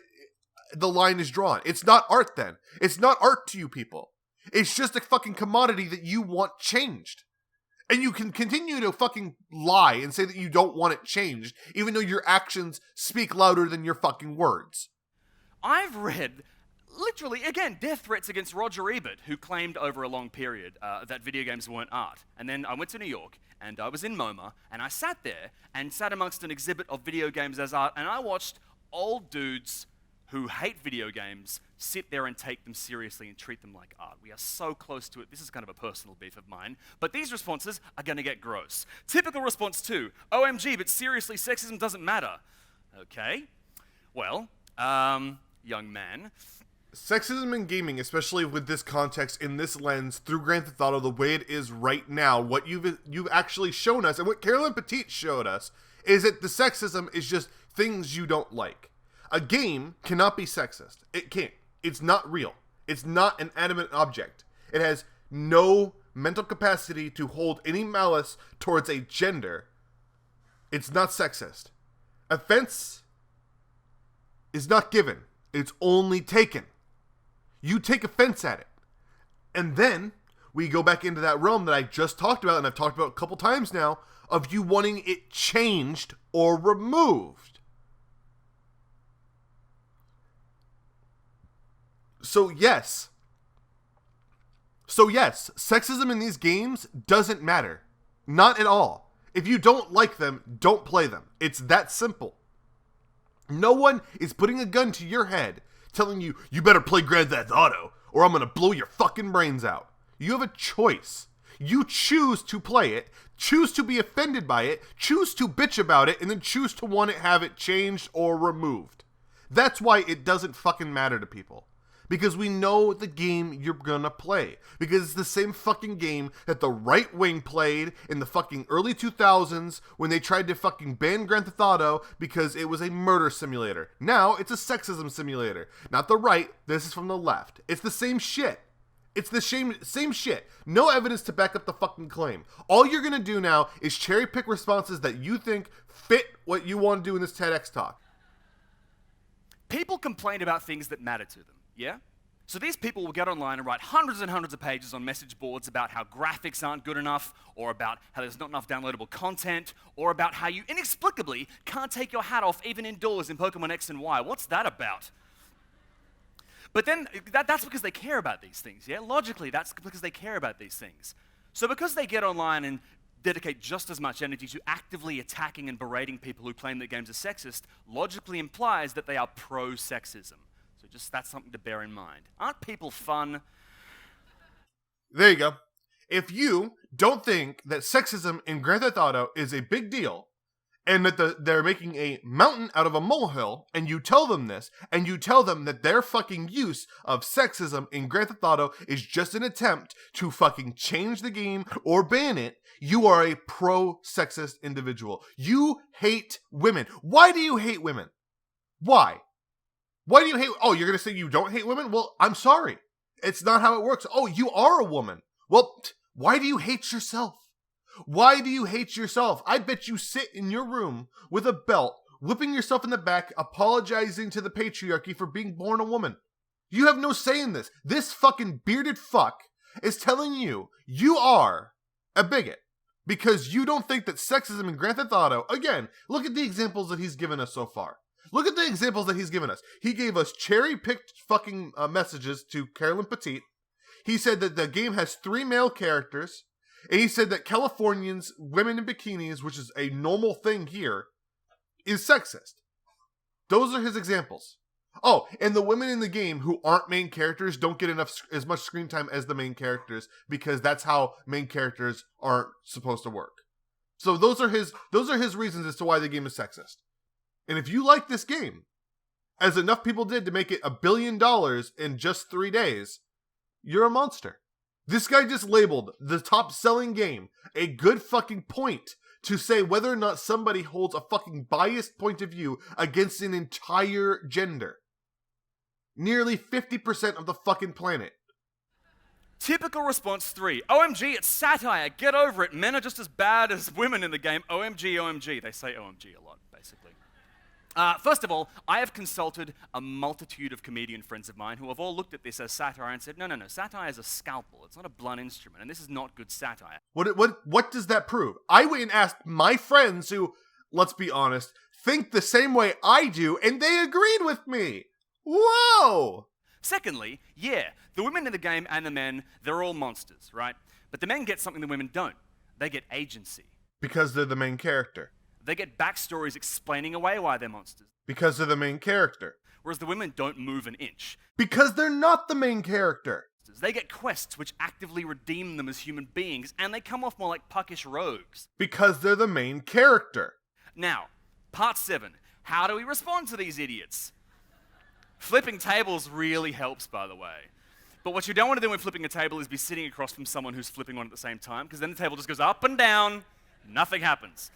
the line is drawn. It's not art then. It's not art to you people. It's just a fucking commodity that you want changed. And you can continue to fucking lie and say that you don't want it changed, even though your actions speak louder than your fucking words. I've read, literally, again, death threats against Roger Ebert, who claimed over a long period that video games weren't art. And then I went to New York, and I was in MoMA, and I sat there and sat amongst an exhibit of video games as art, and I watched old dudes who hate video games sit there and take them seriously and treat them like art. We are so close to it. This is kind of a personal beef of mine. But these responses are going to get gross. Typical response 2, OMG, but seriously, sexism doesn't matter. Okay. Well, young man. Sexism in gaming, especially with this context, in this lens, through Grand Theft Auto, the way it is right now, what you've actually shown us, and what Carolyn Petite showed us, is that the sexism is just things you don't like. A game cannot be sexist. It can't. It's not real. It's not an animate object. It has no mental capacity to hold any malice towards a gender. It's not sexist. Offense is not given. It's only taken. You take offense at it. And then we go back into that realm that I just talked about, and I've talked about a couple times now, of you wanting it changed or removed. So yes, sexism in these games doesn't matter. Not at all. If you don't like them, don't play them. It's that simple. No one is putting a gun to your head telling you, you better play Grand Theft Auto or I'm gonna blow your fucking brains out. You have a choice. You choose to play it, choose to be offended by it, choose to bitch about it, and then choose to want to have it changed or removed. That's why it doesn't fucking matter to people. Because we know the game you're gonna play. Because it's the same fucking game that the right wing played in the fucking early 2000s when they tried to fucking ban Grand Theft Auto because it was a murder simulator. Now it's a sexism simulator. Not the right, this is from the left. It's the same shit. It's the same shit. No evidence to back up the fucking claim. All you're gonna do now is cherry pick responses that you think fit what you want to do in this Tedx talk. People complain about things that matter to them, yeah? So these people will get online and write hundreds and hundreds of pages on message boards about how graphics aren't good enough, or about how there's not enough downloadable content, or about how you inexplicably can't take your hat off even indoors in Pokemon X and Y. What's that about? But then, that's because they care about these things, yeah? Logically, that's because they care about these things. So because they get online and dedicate just as much energy to actively attacking and berating people who claim that games are sexist, logically implies that they are pro-sexism. So just that's something to bear in mind. Aren't people fun? There you go. If you don't think that sexism in Grand Theft Auto is a big deal, and that they're making a mountain out of a molehill, and you tell them this, and you tell them that their fucking use of sexism in Grand Theft Auto is just an attempt to fucking change the game or ban it, you are a pro-sexist individual. You hate women. Why do you hate women? Why? Why do you hate... Oh, you're going to say you don't hate women? Well, I'm sorry. It's not how it works. Oh, you are a woman. Well, why do you hate yourself? Why do you hate yourself? I bet you sit in your room with a belt, whipping yourself in the back, apologizing to the patriarchy for being born a woman. You have no say in this. This fucking bearded fuck is telling you you are a bigot because you don't think that sexism in Grand Theft Auto... Again, look at the examples that he's given us so far. Look at the examples that he's given us. He gave us cherry-picked fucking messages to Carolyn Petite. He said that the game has 3 male characters. And he said that Californians, women in bikinis, which is a normal thing here, is sexist. Those are his examples. Oh, and the women in the game who aren't main characters don't get as much screen time as the main characters because that's how main characters aren't supposed to work. So those are his reasons as to why the game is sexist. And if you like this game, as enough people did to make it $1 billion in just 3 days, you're a monster. This guy just labeled the top selling game a good fucking point to say whether or not somebody holds a fucking biased point of view against an entire gender. Nearly 50% of the fucking planet. Typical response 3. OMG, it's satire. Get over it. Men are just as bad as women in the game. OMG, OMG. They say OMG a lot, basically. First of all, I have consulted a multitude of comedian friends of mine who have all looked at this as satire and said, no, satire is a scalpel. It's not a blunt instrument, and this is not good satire. What does that prove? I went and asked my friends who, let's be honest, think the same way I do, and they agreed with me. Whoa! Secondly, yeah, the women in the game and the men, they're all monsters, right? But the men get something the women don't. They get agency. Because they're the main character. They get backstories explaining away why they're monsters. Because they're the main character. Whereas the women don't move an inch. Because they're not the main character. They get quests which actively redeem them as human beings, and they come off more like puckish rogues. Because they're the main character. Now, part 7. How do we respond to these idiots? Flipping tables really helps, by the way. But what you don't want to do when flipping a table is be sitting across from someone who's flipping one at the same time, because then the table just goes up and down, nothing happens.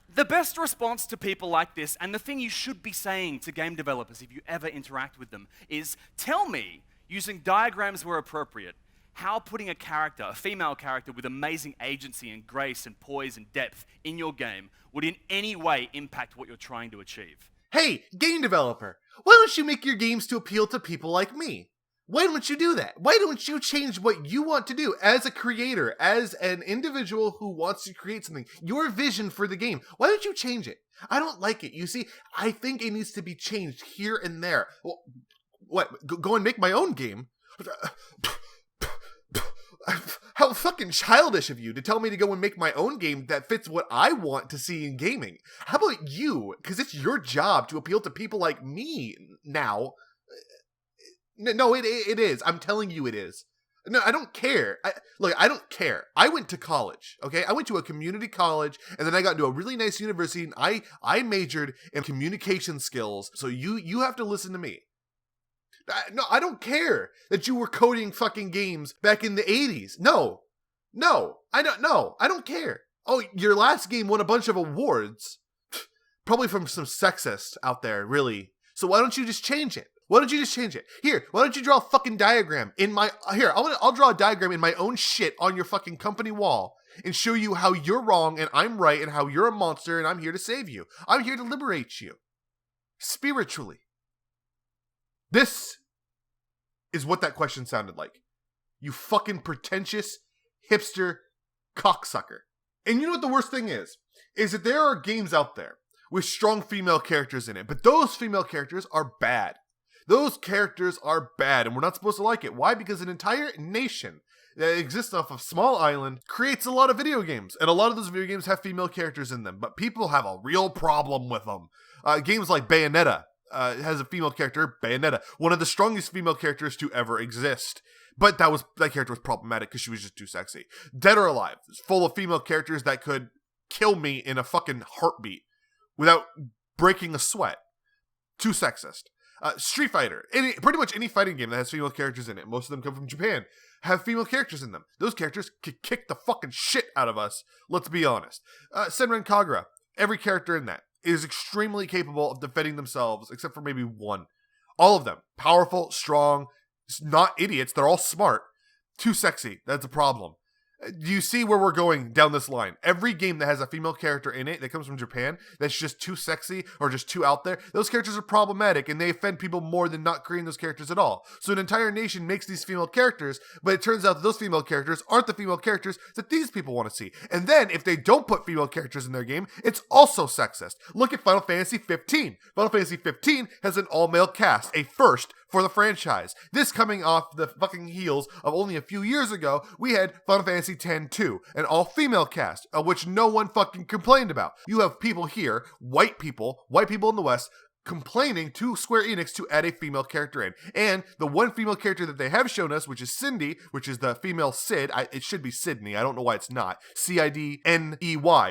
The best response to people like this, and the thing you should be saying to game developers if you ever interact with them, is tell me, using diagrams where appropriate, how putting a character, a female character with amazing agency and grace and poise and depth in your game would in any way impact what you're trying to achieve. Hey, game developer, why don't you make your games to appeal to people like me? Why don't you do that? Why don't you change what you want to do as a creator, as an individual who wants to create something, your vision for the game? Why don't you change it? I don't like it. You see, I think it needs to be changed here and there. Well, what? Go and make my own game? How fucking childish of you to tell me to go and make my own game that fits what I want to see in gaming. How about you? Because it's your job to appeal to people like me now. No, it is. I'm telling you it is. No, I don't care. I don't care. I went to college, okay? I went to a community college, and then I got into a really nice university, and I majored in communication skills, so you have to listen to me. No, I don't care that you were coding fucking games back in the 80s. No, I don't care. Oh, your last game won a bunch of awards. Probably from some sexist out there, really. So why don't you just change it? Why don't you just change it? Here, why don't you draw a fucking diagram in my... Here, I'll draw a diagram in my own shit on your fucking company wall and show you how you're wrong and I'm right and how you're a monster and I'm here to save you. I'm here to liberate you. Spiritually. This is what that question sounded like. You fucking pretentious hipster cocksucker. And you know what the worst thing is? Is that there are games out there with strong female characters in it, but those female characters are bad. Those characters are bad, and we're not supposed to like it. Why? Because an entire nation that exists off a small island creates a lot of video games, and a lot of those video games have female characters in them, but people have a real problem with them. Games like Bayonetta has a female character, Bayonetta, one of the strongest female characters to ever exist. But that character was problematic because she was just too sexy. Dead or Alive is full of female characters that could kill me in a fucking heartbeat without breaking a sweat. Too sexist. Street Fighter, pretty much any fighting game that has female characters in it, most of them come from Japan, have female characters in them. Those characters could kick the fucking shit out of us, let's be honest. Senran Kagura, every character in that is extremely capable of defending themselves, except for maybe one. All of them, powerful, strong, not idiots, they're all smart. Too sexy, that's a problem. Do you see where we're going down this line? Every game that has a female character in it that comes from Japan that's just too sexy or just too out there, those characters are problematic and they offend people more than not creating those characters at all. So an entire nation makes these female characters, but it turns out that those female characters aren't the female characters that these people want to see. And then if they don't put female characters in their game, it's also sexist. Look at Final Fantasy 15. Final Fantasy 15 has an all-male cast, a first for the franchise. This coming off the fucking heels of only a few years ago, we had Final Fantasy X-2, an all-female cast, of which no one fucking complained about. You have people here, white people in the West, complaining to Square Enix to add a female character in. And the one female character that they have shown us, which is Cindy, which is the female Sid, it should be Sydney, I don't know why it's not, Cidney,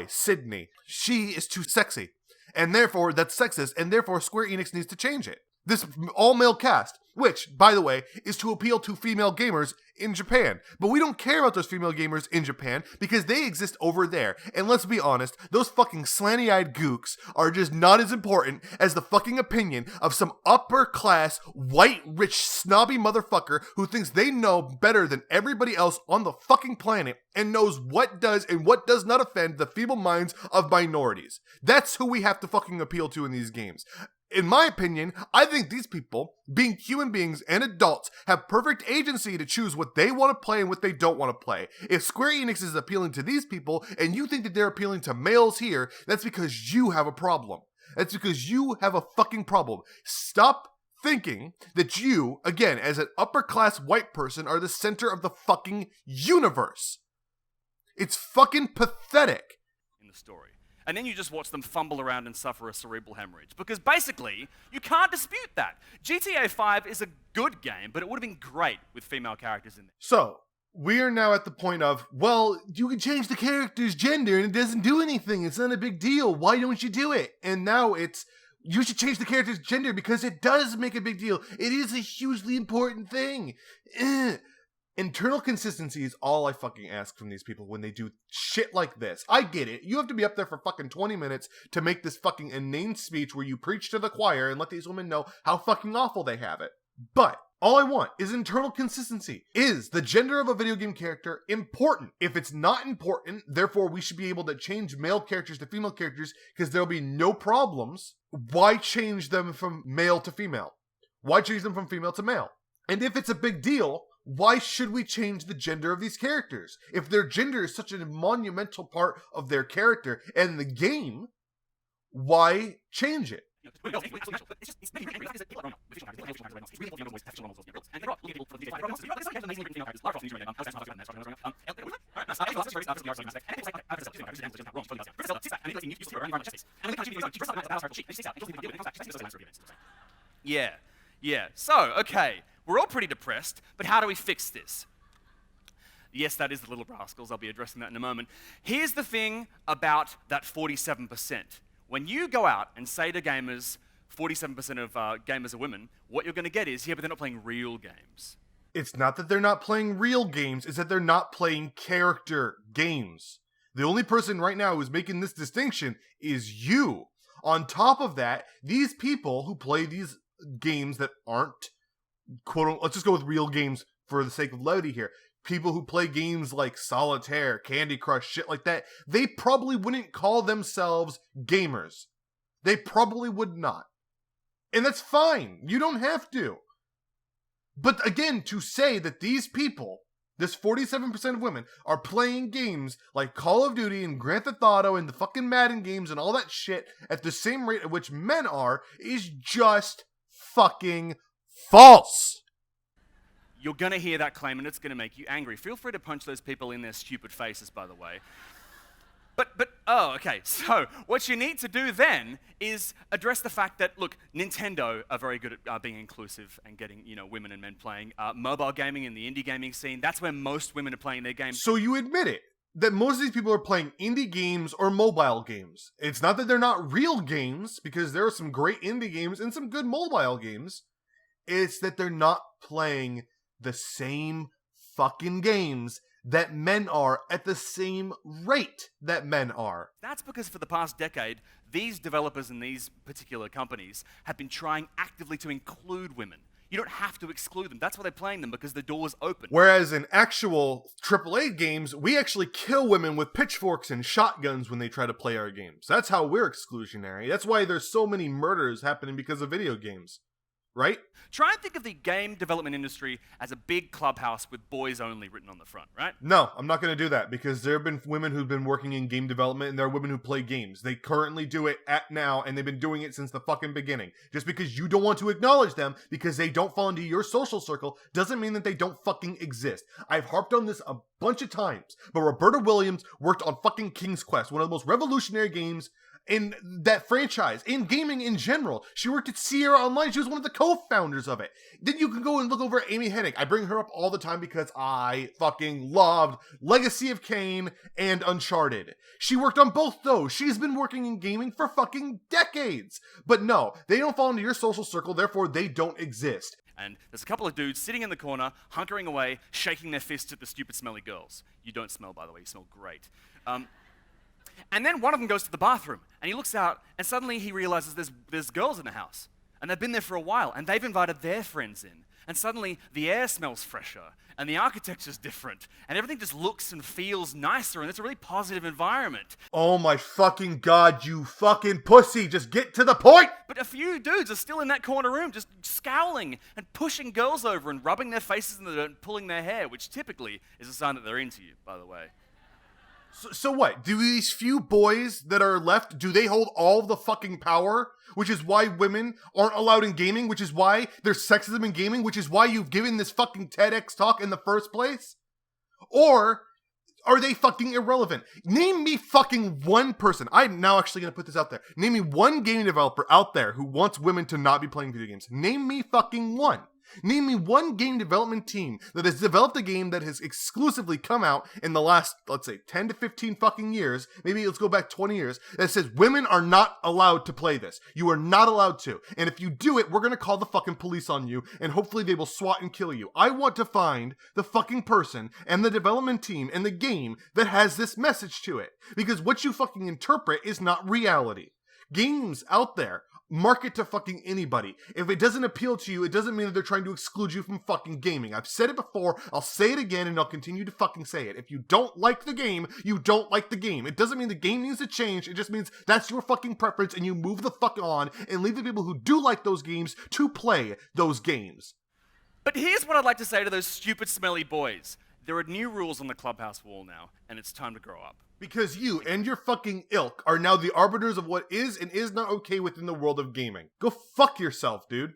Sydney. She is too sexy. And therefore, that's sexist, and therefore Square Enix needs to change it. This all-male cast, which, by the way, is to appeal to female gamers in Japan. But we don't care about those female gamers in Japan because they exist over there. And let's be honest, those fucking slanty-eyed gooks are just not as important as the fucking opinion of some upper-class, white, rich, snobby motherfucker who thinks they know better than everybody else on the fucking planet and knows what does and what does not offend the feeble minds of minorities. That's who we have to fucking appeal to in these games. In my opinion, I think these people, being human beings and adults, have perfect agency to choose what they want to play and what they don't want to play. If Square Enix is appealing to these people and you think that they're appealing to males here, that's because you have a problem. That's because you have a fucking problem. Stop thinking that you, again, as an upper class white person, are the center of the fucking universe. It's fucking pathetic. In the story. And then you just watch them fumble around and suffer a cerebral hemorrhage. Because basically, you can't dispute that. GTA 5 is a good game, but it would have been great with female characters in there. So, we are now at the point of, well, you can change the character's gender and it doesn't do anything. It's not a big deal. Why don't you do it? And now it's, you should change the character's gender because it does make a big deal. It is a hugely important thing. Internal consistency is all I fucking ask from these people when they do shit like this. I get it. You have to be up there for fucking 20 minutes to make this fucking inane speech where you preach to the choir and let these women know how fucking awful they have it. But all I want is internal consistency. Is the gender of a video game character important? If it's not important, therefore we should be able to change male characters to female characters because there'll be no problems. Why change them from male to female? Why change them from female to male? And if it's a big deal, why should we change the gender of these characters? If their gender is such a monumental part of their character and the game, why change it? Yeah. So, okay, we're all pretty depressed, but how do we fix this? Yes, that is the Little Rascals. I'll be addressing that in a moment. Here's the thing about that 47%. When you go out and say to gamers, 47% of gamers are women, what you're going to get is, yeah, but they're not playing real games. It's not that they're not playing real games, it's that they're not playing character games. The only person right now who's making this distinction is you. On top of that, these people who play these games that aren't, quote, let's just go with real games for the sake of levity here. People who play games like Solitaire, Candy Crush, shit like that, they probably wouldn't call themselves gamers. They probably would not. And that's fine. You don't have to. But again, to say that these people, this 47% of women, are playing games like Call of Duty and Grand Theft Auto and the fucking Madden games and all that shit at the same rate at which men are is just fucking false. You're going to hear that claim and it's going to make you angry. Feel free to punch those people in their stupid faces, by the way. Okay. So what you need to do then is address the fact that, look, Nintendo are very good at being inclusive and getting, women and men playing. Mobile gaming and the indie gaming scene, that's where most women are playing their games. So you admit it, that most of these people are playing indie games or mobile games. It's not that they're not real games, because there are some great indie games and some good mobile games. It's that they're not playing the same fucking games that men are at the same rate that men are. That's because for the past decade, these developers and these particular companies have been trying actively to include women. You don't have to exclude them. That's why they're playing them, because the door's open. Whereas in actual AAA games, we actually kill women with pitchforks and shotguns when they try to play our games. That's how we're exclusionary. That's why there's so many murders happening because of video games. Right? Try and think of the game development industry as a big clubhouse with boys only written on the front, right? No, I'm not going to do that, because there have been women who've been working in game development, and there are women who play games. They currently do it at now, and they've been doing it since the fucking beginning. Just because you don't want to acknowledge them because they don't fall into your social circle doesn't mean that they don't fucking exist. I've harped on this a bunch of times, but Roberta Williams worked on fucking King's Quest, one of the most revolutionary games in that franchise, in gaming in general. She worked at Sierra Online. She was one of the co-founders of it. Then you can go and look over at Amy Hennig. I bring her up all the time because I fucking loved Legacy of Kain and Uncharted. She worked on both those. She's been working in gaming for fucking decades. But no, they don't fall into your social circle, therefore they don't exist. And there's a couple of dudes sitting in the corner, hunkering away, shaking their fists at the stupid smelly girls. You don't smell, by the way. You smell great. And then one of them goes to the bathroom, and he looks out, and suddenly he realizes there's girls in the house. And they've been there for a while, and they've invited their friends in. And suddenly the air smells fresher, and the architecture's different, and everything just looks and feels nicer, and it's a really positive environment. Oh my fucking god, you fucking pussy, just get to the point! But a few dudes are still in that corner room, just scowling and pushing girls over and rubbing their faces in the dirt and pulling their hair, which typically is a sign that they're into you, by the way. So what? Do these few boys that are left, do they hold all the fucking power? Which is why women aren't allowed in gaming? Which is why there's sexism in gaming? Which is why you've given this fucking Tedx talk in the first place? Or are they fucking irrelevant? Name me fucking one person. I'm now actually going to put this out there. Name me one game developer out there who wants women to not be playing video games. Name me fucking one. Name me one game development team that has developed a game that has exclusively come out in the last, let's say, 10 to 15 fucking years, maybe let's go back 20 years, that says women are not allowed to play this. You are not allowed to. And if you do it, we're gonna call the fucking police on you, and hopefully they will SWAT and kill you. I want to find the fucking person and the development team and the game that has this message to it. Because what you fucking interpret is not reality. Games out there market to fucking anybody. If it doesn't appeal to you, it doesn't mean that they're trying to exclude you from fucking gaming. I've said it before, I'll say it again, and I'll continue to fucking say it. If you don't like the game, you don't like the game. It doesn't mean the game needs to change, it just means that's your fucking preference and you move the fuck on and leave the people who do like those games to play those games. But here's what I'd like to say to those stupid, smelly boys. There are new rules on the clubhouse wall now, and it's time to grow up. Because you and your fucking ilk are now the arbiters of what is and is not okay within the world of gaming. Go fuck yourself, dude.